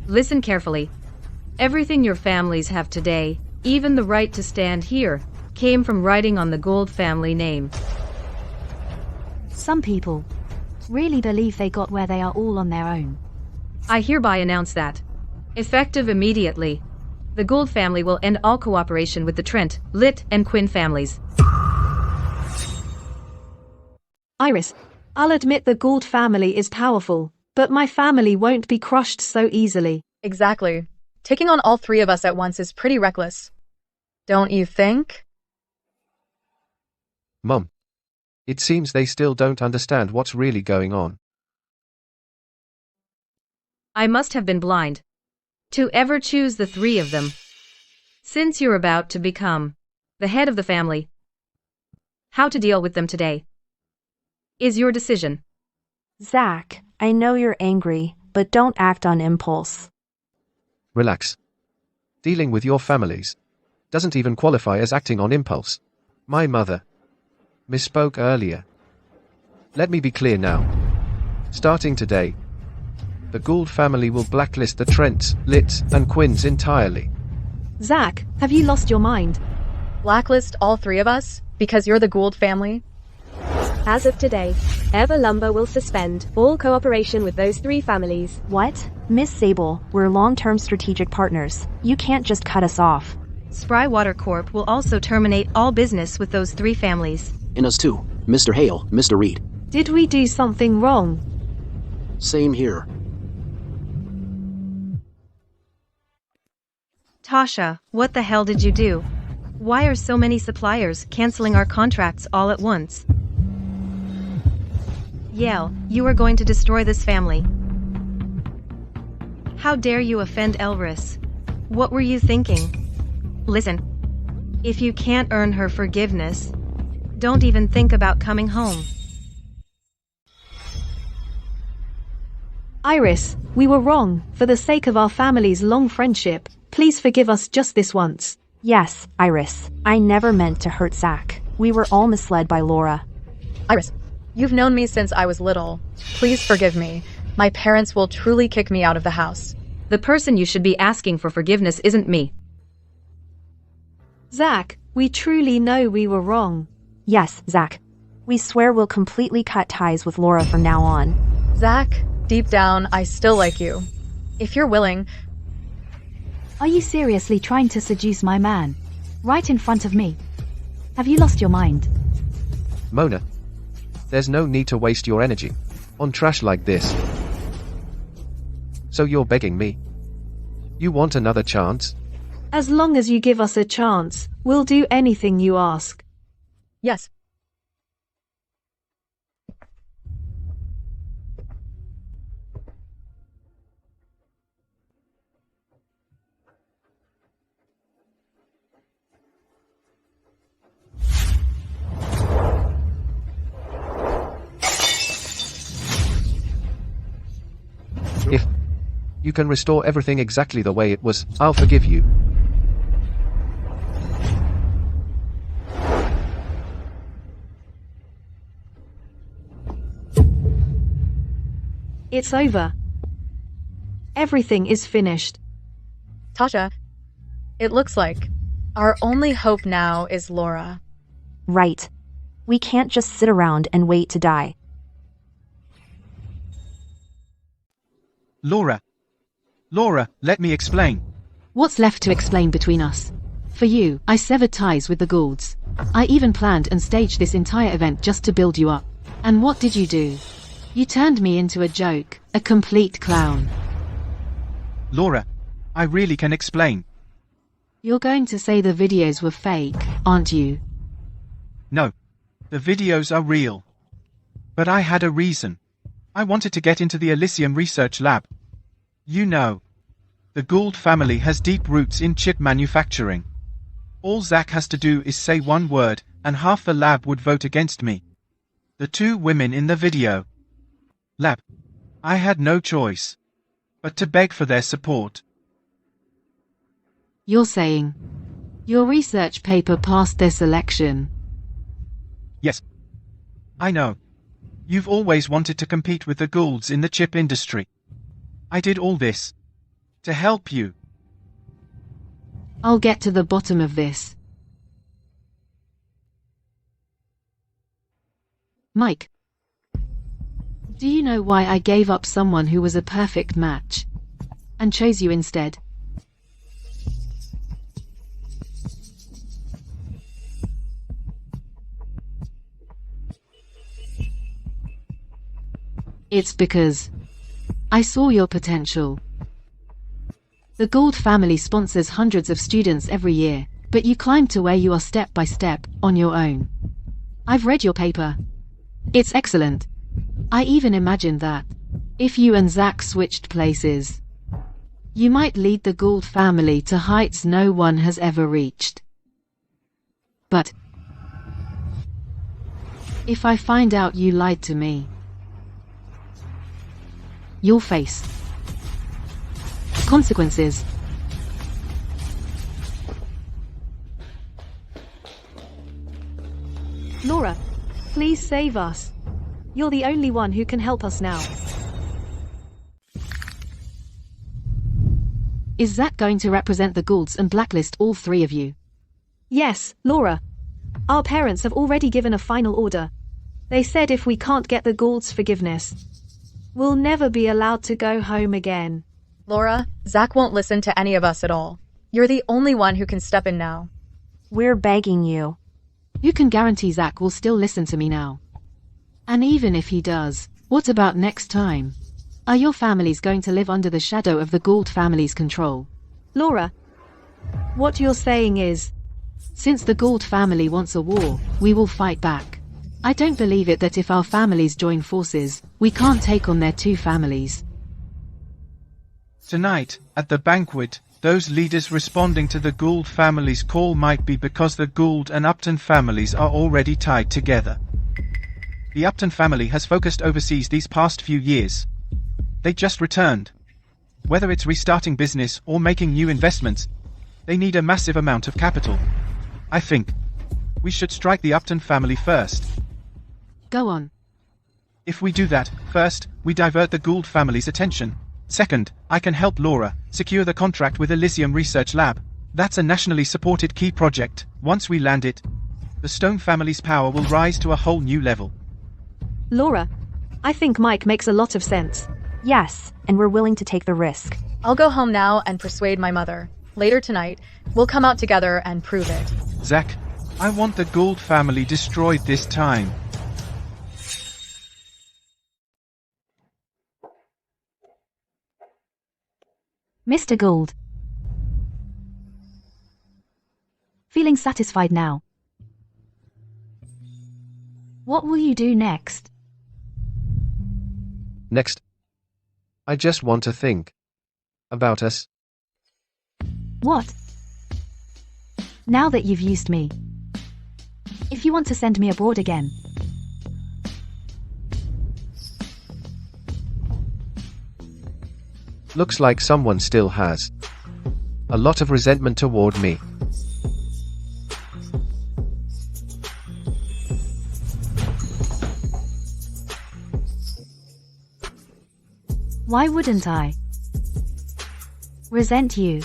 Listen carefully. Everything your families have today, even the right to stand here, came from writing on the Gould family name. Some people really believe they got where they are all on their own. I hereby announce that, effective immediately, the Gould family will end all cooperation with the Trent, Litt, and Quinn families. Iris, I'll admit the Gould family is powerful, but my family won't be crushed so easily. Exactly. Taking on all three of us at once is pretty reckless. Don't you think? Mum. It seems they still don't understand what's really going on. I must have been blind to ever choose the three of them. Since you're about to become the head of the family, how to deal with them today is your decision. Zach, I know you're angry, but don't act on impulse. Relax. Dealing with your families doesn't even qualify as acting on impulse. My mother misspoke earlier. Let me be clear now. Starting today, the Gould family will blacklist the Trents, Litts, and Quinns entirely. Zach, have you lost your mind? Blacklist all three of us because you're the Gould family? As of today, Ever Lumber will suspend all cooperation with those three families. What? Miss Sable, we're long-term strategic partners. You can't just cut us off. Sprywater Corp will also terminate all business with those three families. And us too. Mr. Hale, Mr. Reed. Did we do something wrong? Same here. Tasha, what the hell did you do? Why are so many suppliers canceling our contracts all at once? Yale, you are going to destroy this family. How dare you offend Elris? What were you thinking? Listen, if you can't earn her forgiveness, don't even think about coming home. Iris, we were wrong. For the sake of our family's long friendship, please forgive us just this once. Yes, Iris. I never meant to hurt Zach. We were all misled by Laura. Iris, you've known me since I was little. Please forgive me. My parents will truly kick me out of the house. The person you should be asking for forgiveness isn't me. Zach, we truly know we were wrong. Yes, Zach. We swear we'll completely cut ties with Laura from now on. Zach, deep down, I still like you. If you're willing... Are you seriously trying to seduce my man? Right in front of me? Have you lost your mind? Mona, there's no need to waste your energy on trash like this. So you're begging me? You want another chance? As long as you give us a chance, we'll do anything you ask. Yes. If you can restore everything exactly the way it was, I'll forgive you. It's over. Everything is finished. Tasha, it looks like our only hope now is Laura. Right. We can't just sit around and wait to die. Laura, let me explain. What's left to explain between us? For you, I severed ties with the Goulds. I even planned and staged this entire event just to build you up. And what did you do? You turned me into a joke, a complete clown. Laura, I really can explain. You're going to say the videos were fake, aren't you? No, the videos are real. But I had a reason. I wanted to get into the Elysium research lab. You know, the Gould family has deep roots in chip manufacturing. All Zach has to do is say one word, and half the lab would vote against me. The two women in the video. Lab. I had no choice but to beg for their support. You're saying your research paper passed their selection? Yes. I know. You've always wanted to compete with the Goulds in the chip industry. I did all this to help you. I'll get to the bottom of this. Mike. Do you know why I gave up someone who was a perfect match and chose you instead? It's because I saw your potential. The Gould family sponsors hundreds of students every year, but you climb to where you are step by step, on your own. I've read your paper. It's excellent. I even imagined that, if you and Zach switched places, you might lead the Gould family to heights no one has ever reached. But if I find out you lied to me, you'll face consequences. Laura, please save us. You're the only one who can help us now. Is Zach going to represent the Goulds and blacklist all three of you? Yes, Laura. Our parents have already given a final order. They said if we can't get the Goulds' forgiveness, we'll never be allowed to go home again. Laura, Zach won't listen to any of us at all. You're the only one who can step in now. We're begging you. You can guarantee Zach will still listen to me now. And even if he does, what about next time? Are your families going to live under the shadow of the Gould family's control? Laura, what you're saying is, since the Gould family wants a war, we will fight back. I don't believe it that if our families join forces, we can't take on their two families. Tonight, at the banquet, those leaders responding to the Gould family's call might be because the Gould and Upton families are already tied together. The Upton family has focused overseas these past few years. They just returned. Whether it's restarting business or making new investments, they need a massive amount of capital. I think we should strike the Upton family first. Go on. If we do that, first, we divert the Gould family's attention. Second, I can help Laura secure the contract with Elysium Research Lab. That's a nationally supported key project. Once we land it, the Stone family's power will rise to a whole new level. Laura, I think Mike makes a lot of sense. Yes, and we're willing to take the risk. I'll go home now and persuade my mother. Later tonight, we'll come out together and prove it. Zach, I want the Gould family destroyed this time. Mr. Gould. Feeling satisfied now? What will you do next? Next, I just want to think about us. What? Now that you've used me. If you want to send me abroad again. Looks like someone still has a lot of resentment toward me. Why wouldn't I resent you?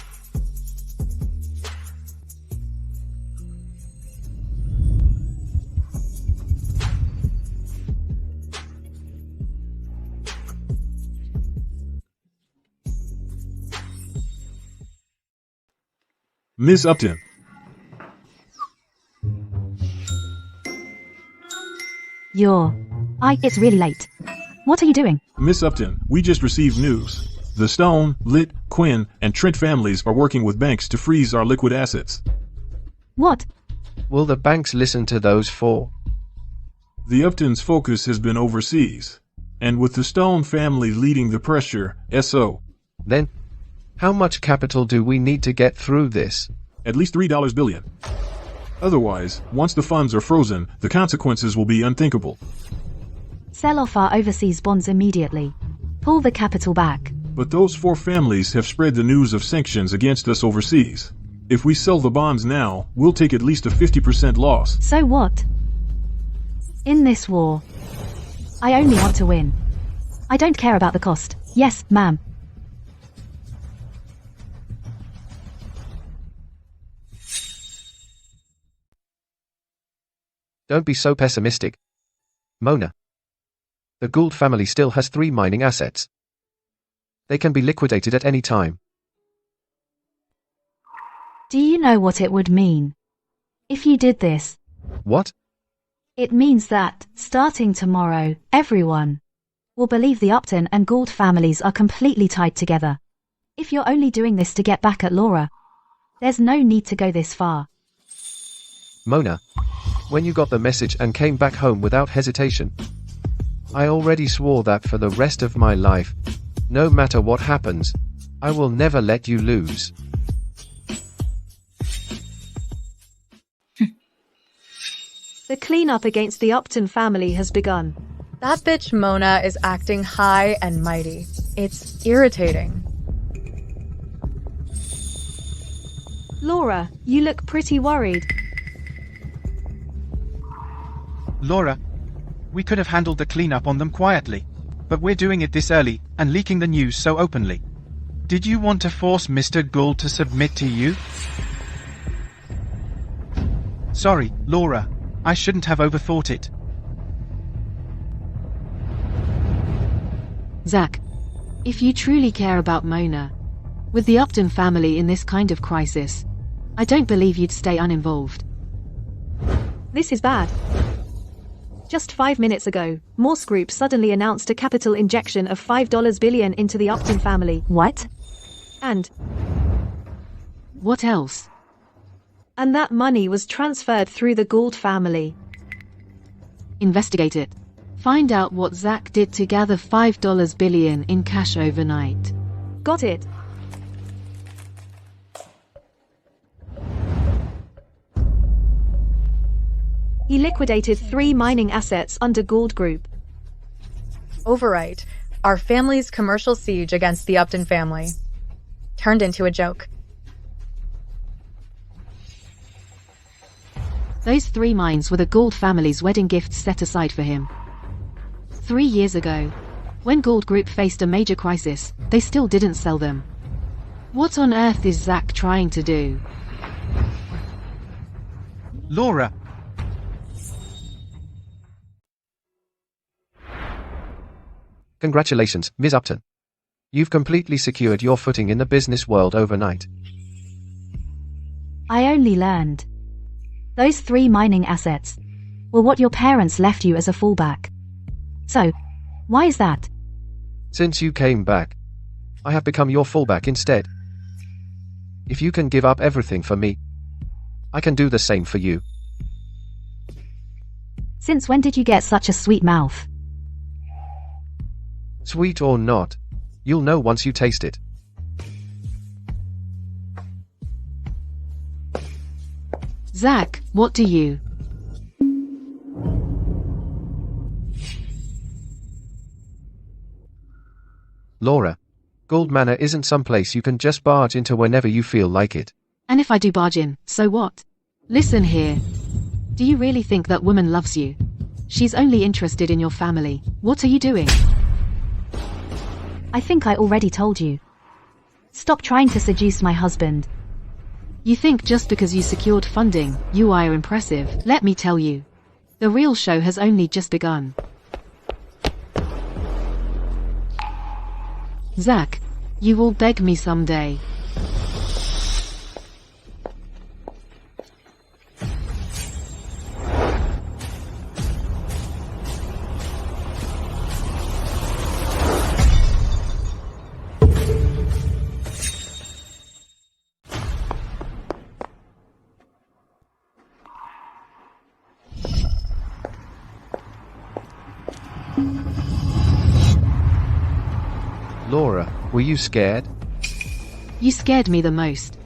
Miss Upton. It's really late. What are you doing? Miss Upton, we just received news. The Stone, Lit, Quinn, and Trent families are working with banks to freeze our liquid assets. What? Will the banks listen to those four? The Upton's focus has been overseas, and with the Stone family leading the pressure, SO. Then, how much capital do we need to get through this? At least $3 billion. Otherwise, once the funds are frozen, the consequences will be unthinkable. Sell off our overseas bonds immediately. Pull the capital back. But those four families have spread the news of sanctions against us overseas. If we sell the bonds now, we'll take at least a 50% loss. So what? In this war, I only want to win. I don't care about the cost. Yes, ma'am. Don't be so pessimistic, Mona. The Gould family still has 3 mining assets. They can be liquidated at any time. Do you know what it would mean if you did this? What? It means that, starting tomorrow, everyone will believe the Upton and Gould families are completely tied together. If you're only doing this to get back at Laura, there's no need to go this far. Mona, when you got the message and came back home without hesitation, I already swore that for the rest of my life, no matter what happens, I will never let you lose. The cleanup against the Upton family has begun. That bitch Mona is acting high and mighty. It's irritating. Laura, you look pretty worried. Laura, we could have handled the cleanup on them quietly, but we're doing it this early and leaking the news so openly. Did you want to force Mr. Gould to submit to you? Sorry, Laura. I shouldn't have overthought it. Zach, if you truly care about Mona, with the Upton family in this kind of crisis, I don't believe you'd stay uninvolved. This is bad. Just 5 minutes ago, Morse Group suddenly announced a capital injection of $5 billion into the Upton family. What? And what else? And that money was transferred through the Gould family. Investigate it. Find out what Zach did to gather $5 billion in cash overnight. Got it. He liquidated 3 mining assets under Gould Group. Overwrite. Our family's commercial siege against the Upton family. Turned into a joke. Those 3 mines were the Gould family's wedding gifts set aside for him. 3 years ago, when Gould Group faced a major crisis, they still didn't sell them. What on earth is Zach trying to do? Laura! Congratulations, Ms. Upton. You've completely secured your footing in the business world overnight. I only learned. Those 3 mining assets were what your parents left you as a fallback. So, why is that? Since you came back, I have become your fallback instead. If you can give up everything for me, I can do the same for you. Since when did you get such a sweet mouth? Sweet or not, you'll know once you taste it. Zach, what do you? Laura, Gould Manor isn't some place you can just barge into whenever you feel like it. And if I do barge in, so what? Listen here. Do you really think that woman loves you? She's only interested in your family. What are you doing? I think I already told you. Stop trying to seduce my husband. You think just because you secured funding, you are impressive. Let me tell you. The real show has only just begun. Zach, you will beg me someday. Laura, were you scared? You scared me the most.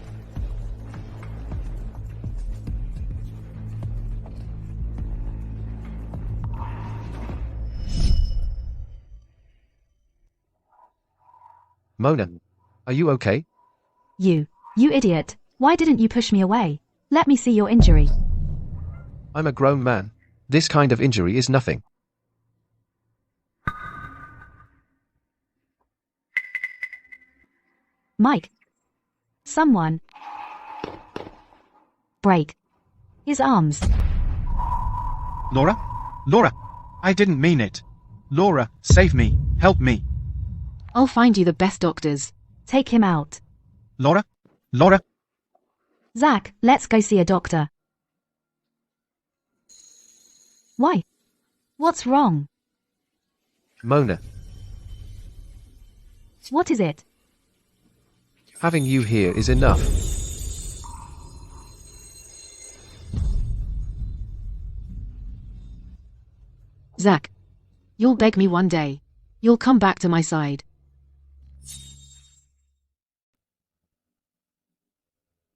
Mona, are you okay? You idiot. Why didn't you push me away? Let me see your injury. I'm a grown man. This kind of injury is nothing. Mike. Someone. Break his arms. Laura? Laura! I didn't mean it. Laura, save me. Help me. I'll find you the best doctors. Take him out. Laura? Laura? Zach, let's go see a doctor. Why? What's wrong? Mona, What is it? having you here is enough. Zach, you'll beg me one day. You'll come back to my side.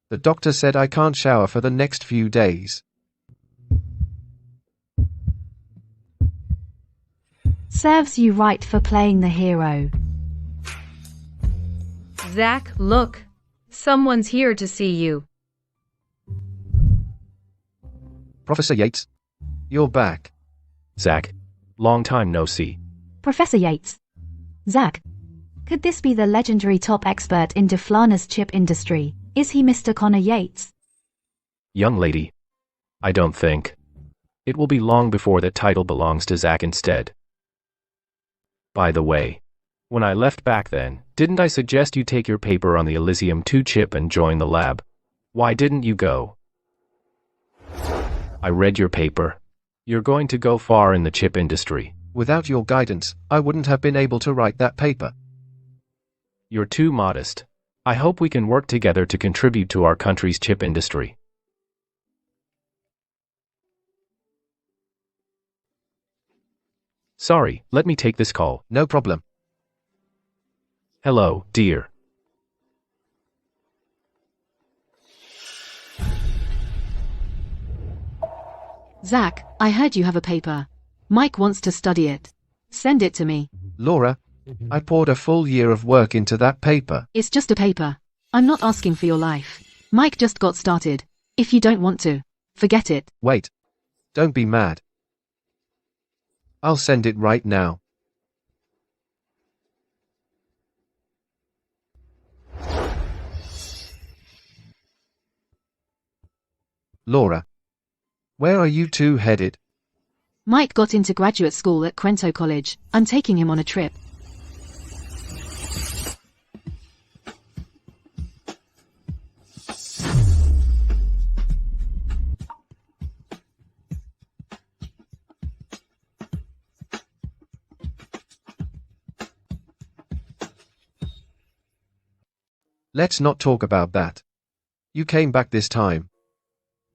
The doctor said I can't shower for the next few days. Serves you right for playing the hero. Zach, look. Someone's here to see you. Professor Yates, you're back. Zach, long time no see. Professor Yates. Zach, could this be the legendary top expert in Deflana's chip industry? Is he Mr. Connor Yates? Young lady. I don't think. It will be long before that title belongs to Zach instead. By the way, when I left back then, didn't I suggest you take your paper on the Elysium 2 chip and join the lab? Why didn't you go? I read your paper. You're going to go far in the chip industry. Without your guidance, I wouldn't have been able to write that paper. You're too modest. I hope we can work together to contribute to our country's chip industry. Sorry, let me take this call. No problem. Hello, dear. Zach, I heard you have a paper. Mike wants to study it. Send it to me. Laura, I poured a full year of work into that paper. It's just a paper. I'm not asking for your life. Mike just got started. If you don't want to, forget it. Wait. Don't be mad. I'll send it right now. Laura, where are you two headed? Mike got into graduate school at Quento College. I'm taking him on a trip. Let's not talk about that. You came back this time.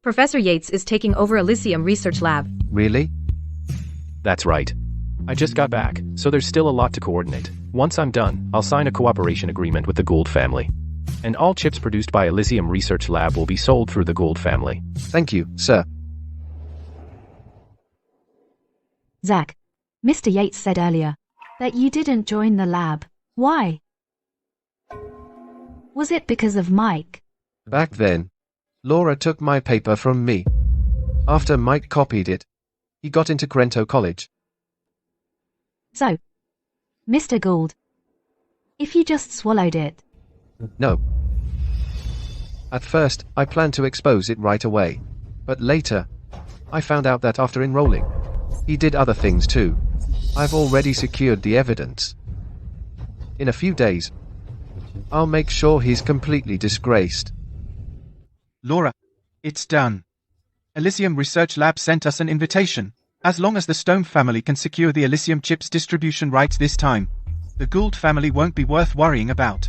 Professor Yates is taking over Elysium Research Lab. Really? That's right. I just got back, so there's still a lot to coordinate. Once I'm done, I'll sign a cooperation agreement with the Gould family. And all chips produced by Elysium Research Lab will be sold through the Gould family. Thank you, sir. Zach, Mr. Yates said earlier that you didn't join the lab. Why? Was it because of Mike? Back then, Laura took my paper from me. After Mike copied it, he got into Quento College. So, Mr. Gould, if you just swallowed it. No. At first, I planned to expose it right away. But later, I found out that after enrolling, he did other things too. I've already secured the evidence. In a few days, I'll make sure he's completely disgraced. Laura, it's done. Elysium Research Lab sent us an invitation. As long as the Stone family can secure the Elysium chips distribution rights this time, the Gould family won't be worth worrying about.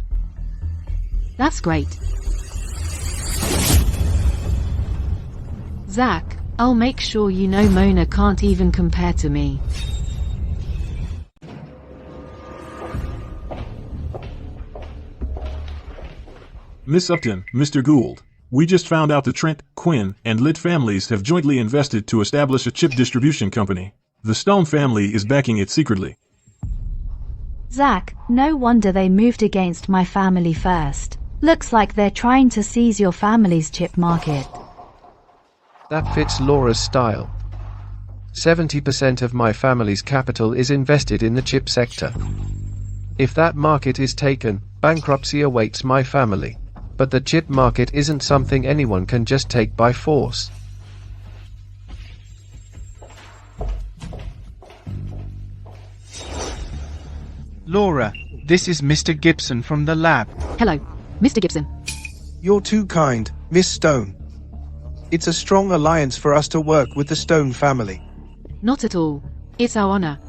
That's great. Zach, I'll make sure you know Mona can't even compare to me. Miss Upton, Mr. Gould. We just found out the Trent, Quinn, and Litt families have jointly invested to establish a chip distribution company. The Stone family is backing it secretly. Zach, no wonder they moved against my family first. Looks like they're trying to seize your family's chip market. That fits Laura's style. 70% of my family's capital is invested in the chip sector. If that market is taken, bankruptcy awaits my family. But the chip market isn't something anyone can just take by force. Laura, this is Mr. Gibson from the lab. Hello, Mr. Gibson. You're too kind, Miss Stone. It's a strong alliance for us to work with the Stone family. Not at all. It's our honor.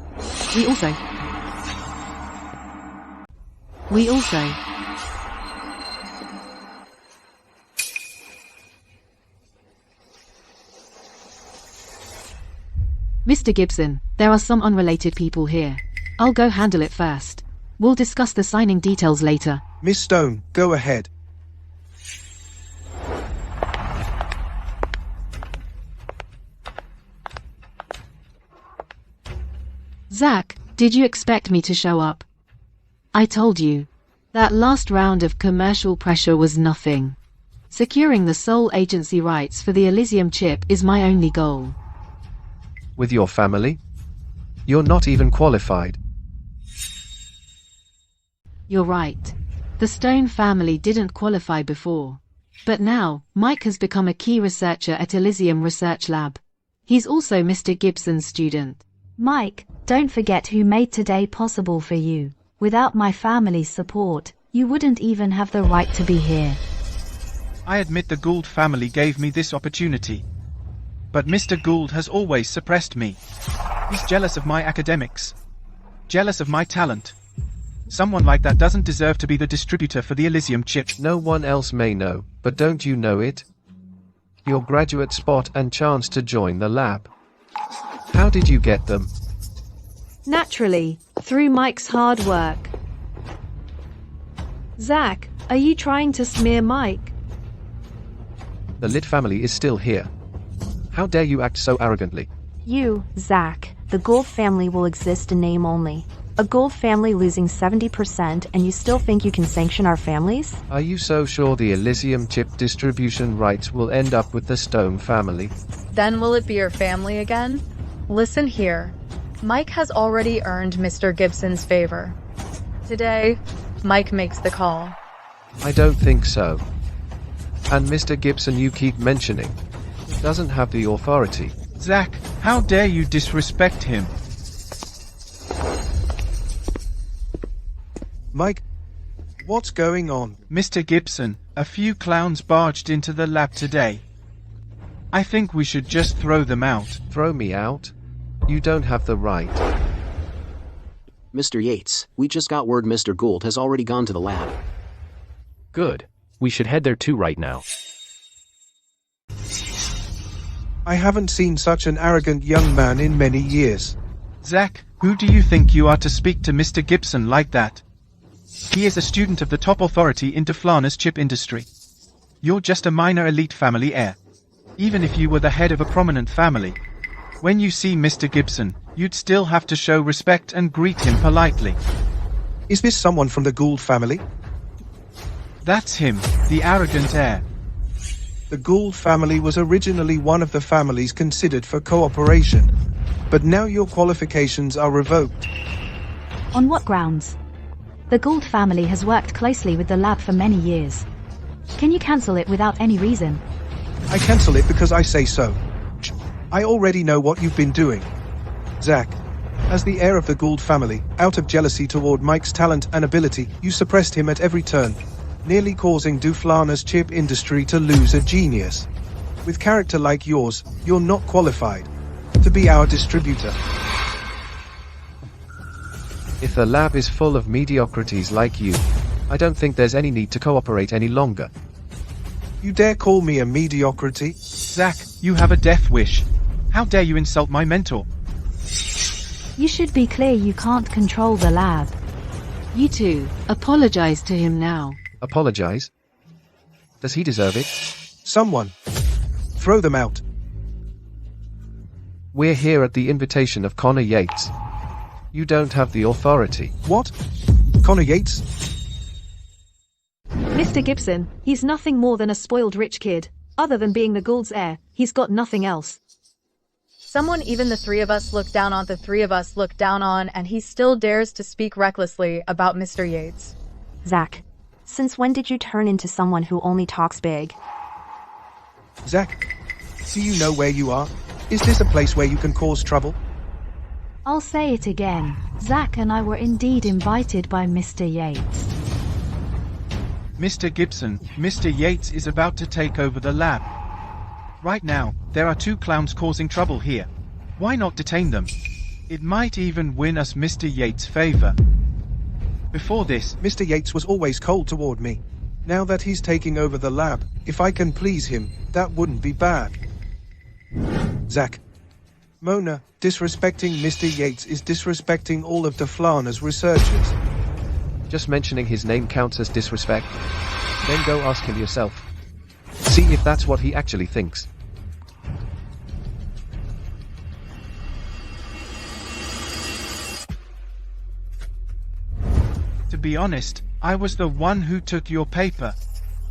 We also... Mr. Gibson, there are some unrelated people here. I'll go handle it first. We'll discuss the signing details later. Miss Stone, go ahead. Zach, did you expect me to show up? I told you. That last round of commercial pressure was nothing. Securing the sole agency rights for the Elysium chip is my only goal. With your family? You're not even qualified. You're right. The Stone family didn't qualify before. But now, Mike has become a key researcher at Elysium Research Lab. He's also Mr. Gibson's student. Mike, don't forget who made today possible for you. Without my family's support, you wouldn't even have the right to be here. I admit the Gould family gave me this opportunity. But Mr. Gould has always suppressed me. He's jealous of my academics. Jealous of my talent. Someone like that doesn't deserve to be the distributor for the Elysium chip. No one else may know, but don't you know it? Your graduate spot and chance to join the lab. How did you get them? Naturally, through Mike's hard work. Zach, are you trying to smear Mike? The Litt family is still here. How dare you act so arrogantly? You, Zach, the Gould family will exist in name only. A Gould family losing 70% and you still think you can sanction our families? Are you so sure the Elysium chip distribution rights will end up with the Stone family? Then will it be your family again? Listen here. Mike has already earned Mr. Gibson's favor. Today, Mike makes the call. I don't think so. And Mr. Gibson you keep mentioning doesn't have the authority. Zach, how dare you disrespect him? Mike, what's going on? Mr. Gibson, a few clowns barged into the lab today. I think we should just throw them out. Throw me out? You don't have the right. Mr. Yates, we just got word Mr. Gould has already gone to the lab. Good. We should head there too right now. I haven't seen such an arrogant young man in many years. Zach, who do you think you are to speak to Mr. Gibson like that? He is a student of the top authority in Deflana's chip industry. You're just a minor elite family heir. Even if you were the head of a prominent family, when you see Mr. Gibson, you'd still have to show respect and greet him politely. Is this someone from the Gould family? That's him, the arrogant heir. The Gould family was originally one of the families considered for cooperation, but now your qualifications are revoked. On what grounds? The Gould family has worked closely with the lab for many years. Can you cancel it without any reason? I cancel it because I say so. I already know what you've been doing. Zach, as the heir of the Gould family, out of jealousy toward Mike's talent and ability, you suppressed him at every turn, nearly causing Deflana's chip industry to lose a genius. With character like yours, you're not qualified to be our distributor. If the lab is full of mediocrities like you, I don't think there's any need to cooperate any longer. You dare call me a mediocrity? Zach, you have a death wish. How dare you insult my mentor? You should be clear you can't control the lab. You two, apologize to him now. Apologize? Does he deserve it? Someone. Throw them out. We're here at the invitation of Connor Yates. You don't have the authority. What? Connor Yates? Mr. Gibson, he's nothing more than a spoiled rich kid. Other than being the Gould's heir, he's got nothing else. Someone even the three of us look down on, and he still dares to speak recklessly about Mr. Yates. Zach, since when did you turn into someone who only talks big? Zach, do you know where you are? Is this a place where you can cause trouble? I'll say it again. Zach and I were indeed invited by Mr. Yates. Mr. Gibson, Mr. Yates is about to take over the lab. Right now, there are two clowns causing trouble here. Why not detain them? It might even win us Mr. Yates' favor. Before this, Mr. Yates was always cold toward me. Now that he's taking over the lab, if I can please him, that wouldn't be bad. Zach. Mona, disrespecting Mr. Yates is disrespecting all of Deflana's researchers. Just mentioning his name counts as disrespect? Then go ask him yourself. See if that's what he actually thinks. To be honest, I was the one who took your paper.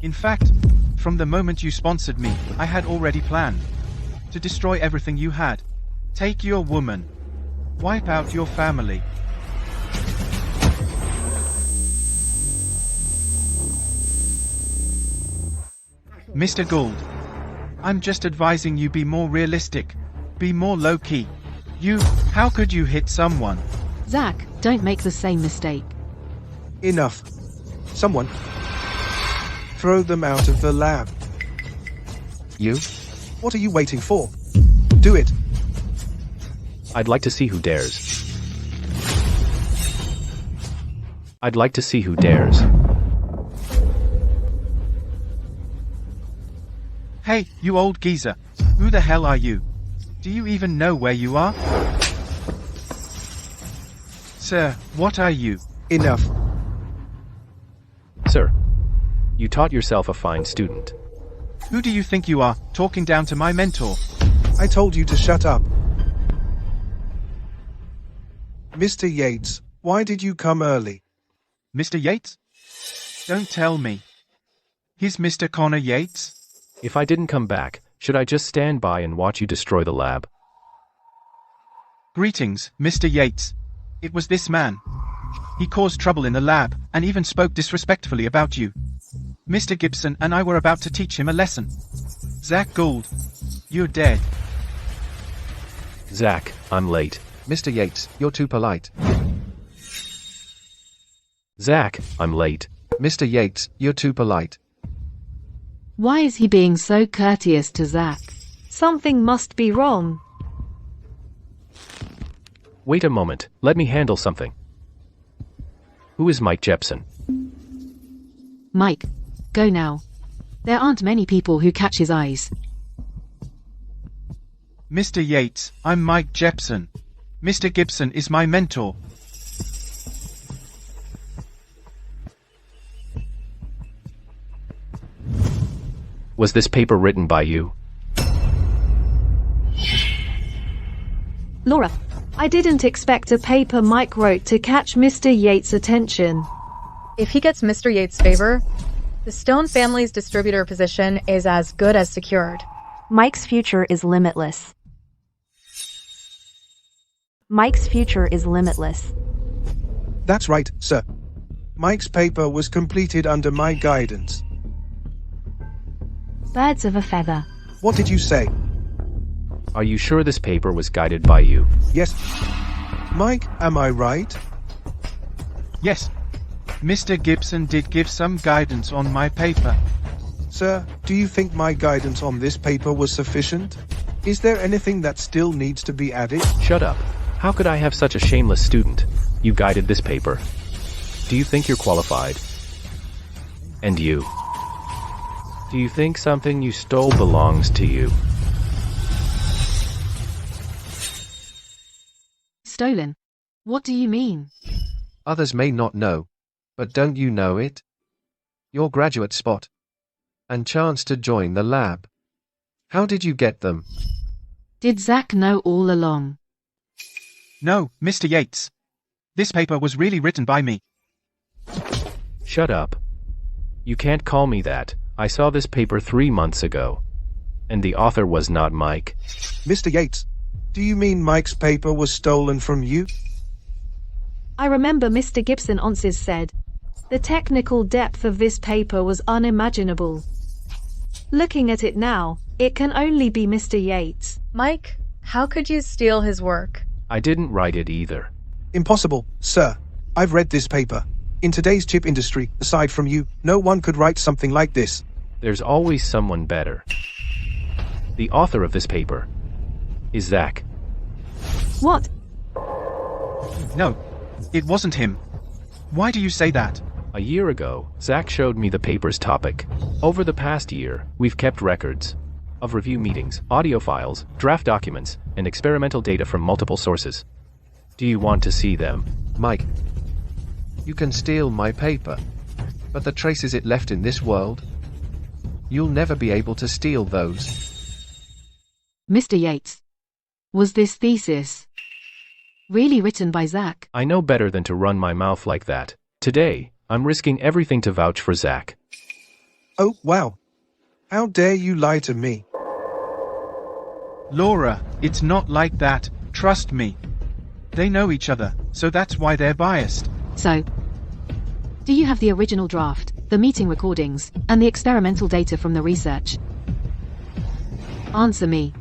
In fact, from the moment you sponsored me, I had already planned to destroy everything you had. Take your woman. Wipe out your family. Mr. Gould, I'm just advising you be more realistic. Be more low-key. How could you hit someone? Zach, don't make the same mistake. Enough. Someone. Throw them out of the lab. You? What are you waiting for? Do it. I'd like to see who dares. I'd like to see who dares. Hey, you old geezer. Who the hell are you? Do you even know where you are? Sir, what are you? Enough. Sir, you taught yourself a fine student. Who do you think you are, talking down to my mentor? I told you to shut up. Mr. Yates, why did you come early? Mr. Yates? Don't tell me. He's Mr. Connor Yates? If I didn't come back, should I just stand by and watch you destroy the lab? Greetings, Mr. Yates. It was this man. He caused trouble in the lab, and even spoke disrespectfully about you. Mr. Gibson and I were about to teach him a lesson. Zach Gould, you're dead. Zach, I'm late. Mr. Yates, you're too polite. Zach, I'm late. Mr. Yates, you're too polite. Why is he being so courteous to Zach? Something must be wrong. Wait a moment, let me handle something. Who is Mike Jepson? Mike, go now. There aren't many people who catch his eyes. Mr. Yates, I'm Mike Jepson. Mr. Gibson is my mentor. Was this paper written by you? Laura, I didn't expect a paper Mike wrote to catch Mr. Yates' attention. If he gets Mr. Yates' favor, the Stone family's distributor position is as good as secured. Mike's future is limitless. Mike's future is limitless. That's right, sir. Mike's paper was completed under my guidance. Birds of a feather. What did you say? Are you sure this paper was guided by you? Yes. Mike, am I right? Yes. Mr. Gibson did give some guidance on my paper. Sir, do you think my guidance on this paper was sufficient? Is there anything that still needs to be added? Shut up. How could I have such a shameless student? You guided this paper. Do you think you're qualified? And you? Do you think something you stole belongs to you? Stolen? What do you mean? Others may not know, but don't you know it? Your graduate spot and chance to join the lab. How did you get them? Did Zach know all along? No, Mr. Yates. This paper was really written by me. Shut up. You can't call me that. I saw this paper 3 months ago. And the author was not Mike. Mr. Yates, do you mean Mike's paper was stolen from you? I remember Mr. Gibson once said, the technical depth of this paper was unimaginable. Looking at it now, it can only be Mr. Yates. Mike, how could you steal his work? I didn't write it either. Impossible, sir. I've read this paper. In today's chip industry, aside from you, no one could write something like this. There's always someone better. The author of this paper is Zach. What? No, it wasn't him. Why do you say that? A year ago, Zach showed me the paper's topic. Over the past year, we've kept records of review meetings, audio files, draft documents, and experimental data from multiple sources. Do you want to see them? Mike, you can steal my paper, but the traces it left in this world, you'll never be able to steal those. Mr. Yates, was this thesis really written by Zach? I know better than to run my mouth like that. Today, I'm risking everything to vouch for Zach. Oh, wow. How dare you lie to me? Laura, it's not like that. Trust me. They know each other, so that's why they're biased. So, do you have the original draft, the meeting recordings, and the experimental data from the research? Answer me.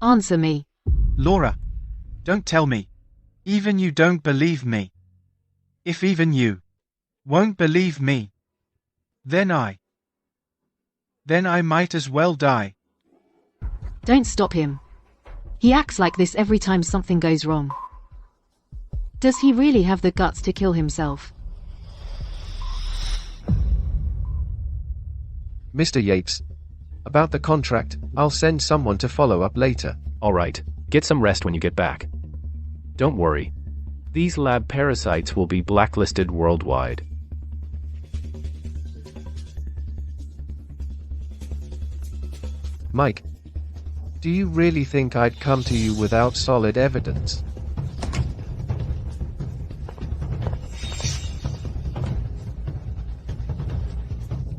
Answer me. Laura, don't tell me. Even you don't believe me. If even you won't believe me, then I might as well die. Don't stop him. He acts like this every time something goes wrong. Does he really have the guts to kill himself? Mr. Yates, about the contract, I'll send someone to follow up later. All right, get some rest when you get back. Don't worry. These lab parasites will be blacklisted worldwide. Mike, do you really think I'd come to you without solid evidence?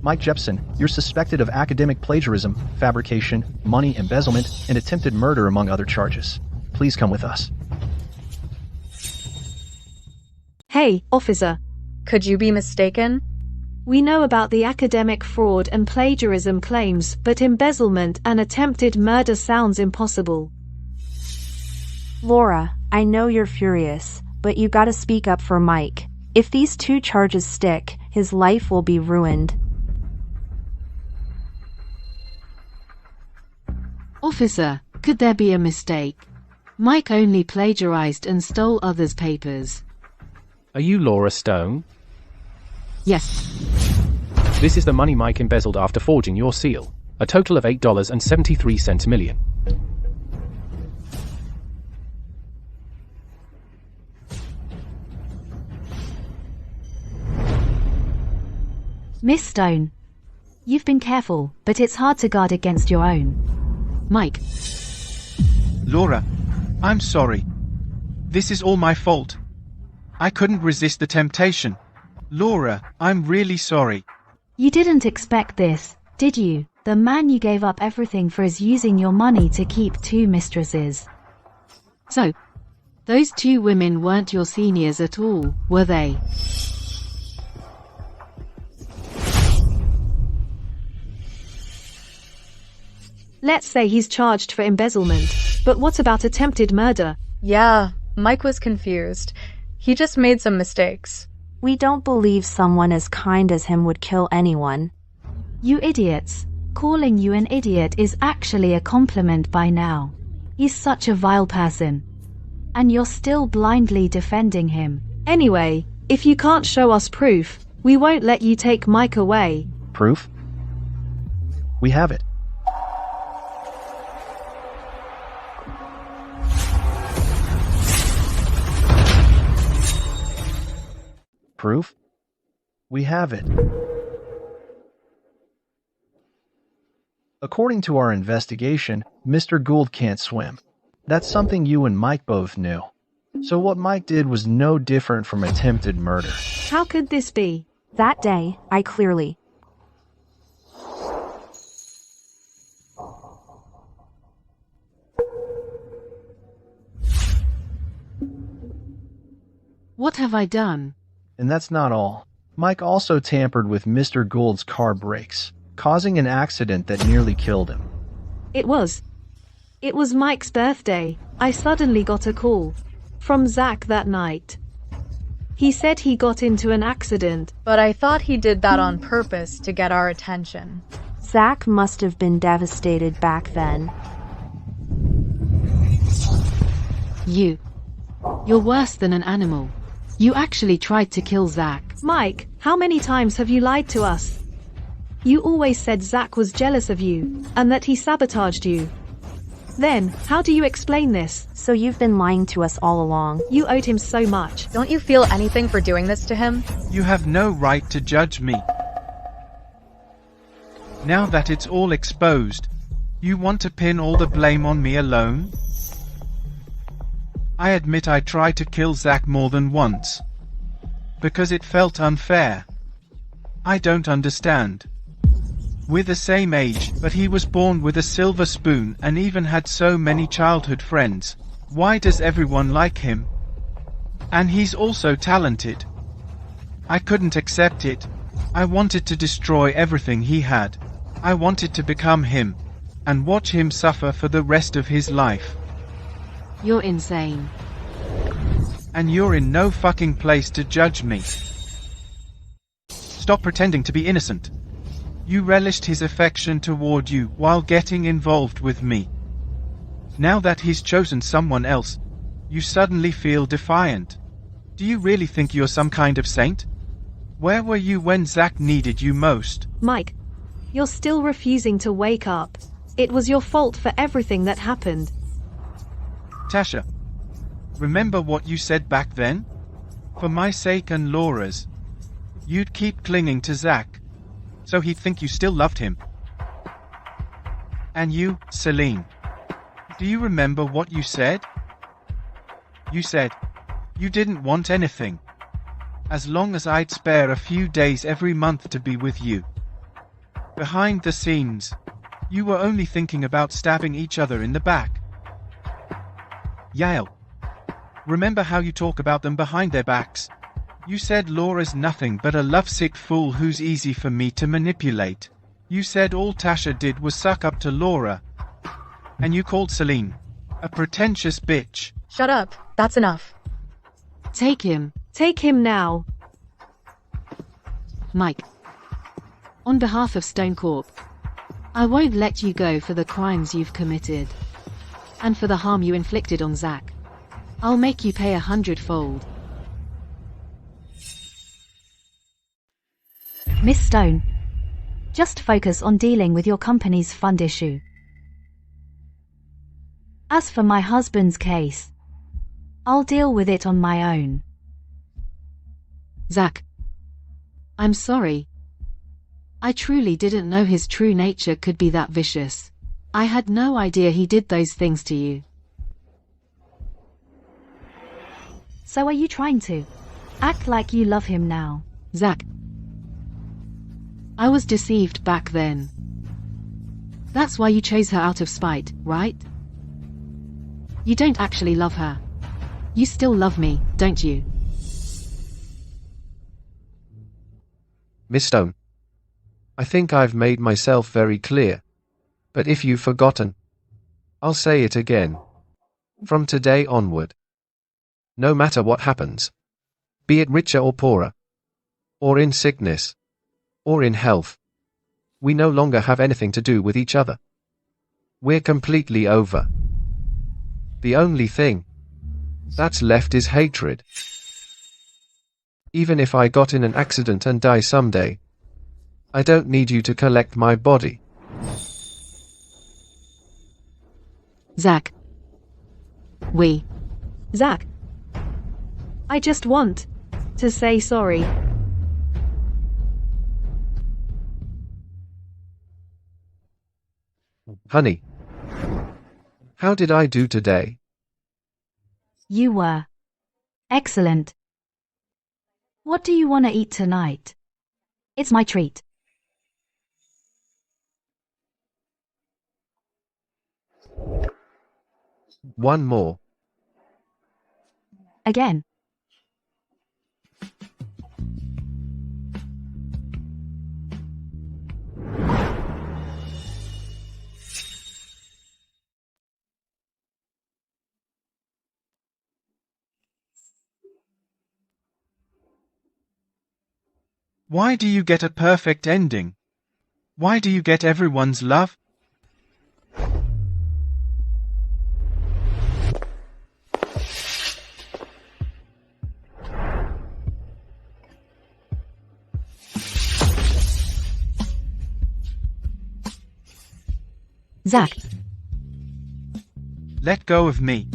Mike Jepson, you're suspected of academic plagiarism, fabrication, money embezzlement, and attempted murder among other charges. Please come with us. Hey, officer. Could you be mistaken? We know about the academic fraud and plagiarism claims, but embezzlement and attempted murder sounds impossible. Laura, I know you're furious, but you gotta speak up for Mike. If these two charges stick, his life will be ruined. Officer, could there be a mistake? Mike only plagiarized and stole others' papers. Are you Laura Stone? Yes. This is the money Mike embezzled after forging your seal. A total of $8.73 million. Miss Stone, you've been careful, but it's hard to guard against your own. Mike. Laura, I'm sorry. This is all my fault. I couldn't resist the temptation. Laura, I'm really sorry. You didn't expect this, did you? The man you gave up everything for is using your money to keep two mistresses. So, those two women weren't your seniors at all, were they? Let's say he's charged for embezzlement, but what about attempted murder? Yeah, Mike was confused. He just made some mistakes. We don't believe someone as kind as him would kill anyone. You idiots. Calling you an idiot is actually a compliment by now. He's such a vile person. And you're still blindly defending him. Anyway, if you can't show us proof, we won't let you take Mike away. Proof? We have it. Proof? We have it. According to our investigation, Mr. Gould can't swim. That's something you and Mike both knew. So what Mike did was no different from attempted murder. How could this be? That day, I clearly... What have I done? And that's not all. Mike also tampered with Mr. Gould's car brakes, causing an accident that nearly killed him. It was It was Mike's birthday. I suddenly got a call from Zach that night. He said he got into an accident. But I thought he did that on purpose to get our attention. Zach must have been devastated back then. You're worse than an animal. You actually tried to kill Zach. Mike, how many times have you lied to us? You always said Zach was jealous of you, and that he sabotaged you. Then, how do you explain this? So you've been lying to us all along. You owed him so much. Don't you feel anything for doing this to him? You have no right to judge me. Now that it's all exposed, you want to pin all the blame on me alone? I admit I tried to kill Zach more than once. Because it felt unfair. I don't understand. We're the same age, but he was born with a silver spoon and even had so many childhood friends. Why does everyone like him? And he's also talented. I couldn't accept it. I wanted to destroy everything he had. I wanted to become him, and watch him suffer for the rest of his life. You're insane. And you're in no fucking place to judge me. Stop pretending to be innocent. You relished his affection toward you while getting involved with me. Now that he's chosen someone else, you suddenly feel defiant. Do you really think you're some kind of saint? Where were you when Zach needed you most? Mike, you're still refusing to wake up. It was your fault for everything that happened. Tasha, remember what you said back then? For my sake and Laura's, you'd keep clinging to Zach, so he'd think you still loved him. And you, Celine, do you remember what you said? You said you didn't want anything, as long as I'd spare a few days every month to be with you. Behind the scenes, you were only thinking about stabbing each other in the back. Yael, remember how you talk about them behind their backs? You said Laura's nothing but a lovesick fool who's easy for me to manipulate. You said all Tasha did was suck up to Laura. And you called Celine a pretentious bitch. Shut up. That's enough. Take him. Take him now. Mike. On behalf of Stone Corp, I won't let you go for the crimes you've committed. And for the harm you inflicted on Zach. I'll make you pay 100-fold. Miss Stone, just focus on dealing with your company's fund issue. As for my husband's case, I'll deal with it on my own. Zach, I'm sorry. I truly didn't know his true nature could be that vicious. I had no idea he did those things to you. So are you trying to act like you love him now? Zach, I was deceived back then. That's why you chose her out of spite, right? You don't actually love her. You still love me, don't you? Miss Stone, I think I've made myself very clear. But if you've forgotten, I'll say it again. From today onward, no matter what happens, be it richer or poorer, or in sickness, or in health, we no longer have anything to do with each other. We're completely over. The only thing that's left is hatred. Even if I got in an accident and die someday, I don't need you to collect my body. Zach. Zach. I just want to say sorry. Honey, how did I do today? You were excellent. What do you want to eat tonight? It's my treat. One more. Again. Why do you get a perfect ending? Why do you get everyone's love? Zach. Let go of me.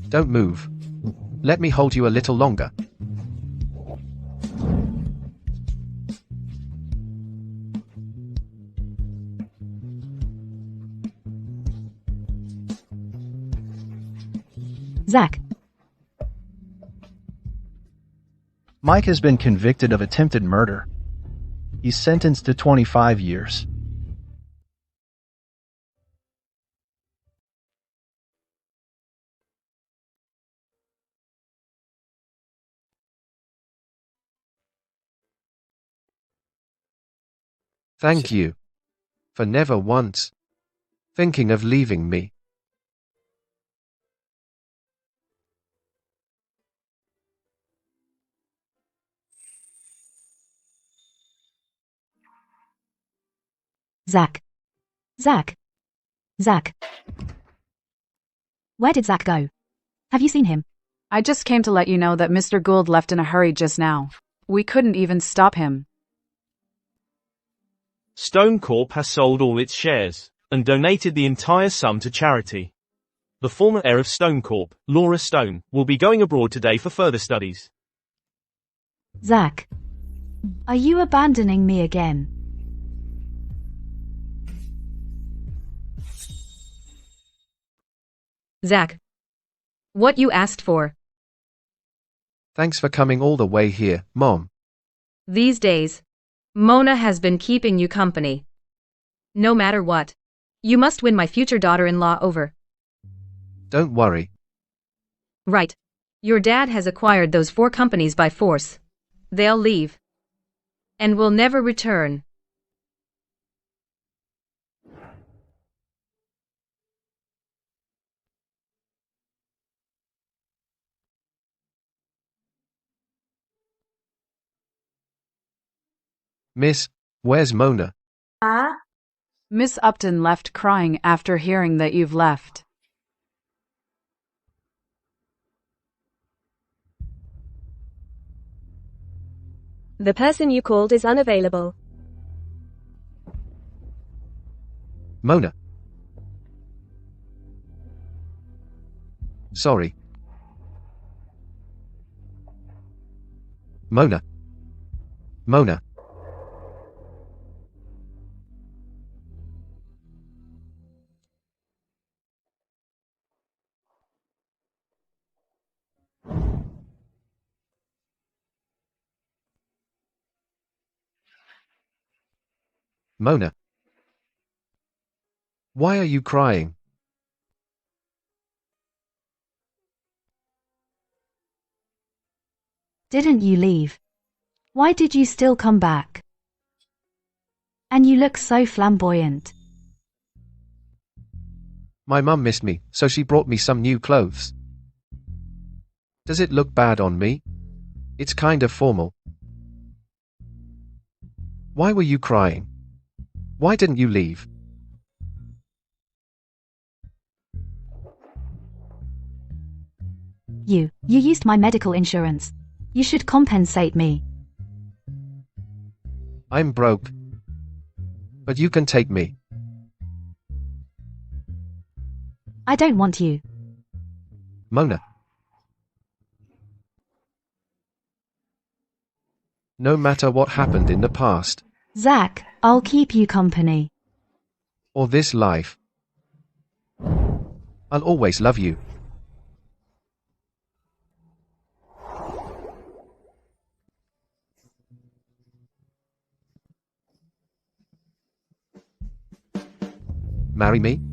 Don't move. Let me hold you a little longer. Zach. Mike has been convicted of attempted murder. He's sentenced to 25 years. Thank you. For never once thinking of leaving me. Zach. Zach. Zach. Where did Zach go? Have you seen him? I just came to let you know that Mr. Gould left in a hurry just now. We couldn't even stop him. Stone Corp has sold all its shares and donated the entire sum to charity. The former heir of Stone Corp, Laura Stone, will be going abroad today for further studies. Zach. Are you abandoning me again? Zach. What you asked for. Thanks for coming all the way here, Mom. These days, Mona has been keeping you company. No matter what, you must win my future daughter-in-law over. Don't worry. Right. Your dad has acquired those 4 companies by force. They'll leave. And will never return. Miss, where's Mona? Miss Upton left crying after hearing that you've left. The person you called is unavailable. Mona. Sorry. Mona. Mona. Mona. Why are you crying? Didn't you leave? Why did you still come back? And you look so flamboyant. My mum missed me, so she brought me some new clothes. Does it look bad on me? It's kind of formal. Why were you crying? Why didn't you leave? You used my medical insurance. You should compensate me. I'm broke. But you can take me. I don't want you. Mona. No matter what happened in the past, Zach, I'll keep you company. or this life, I'll always love you. Marry me?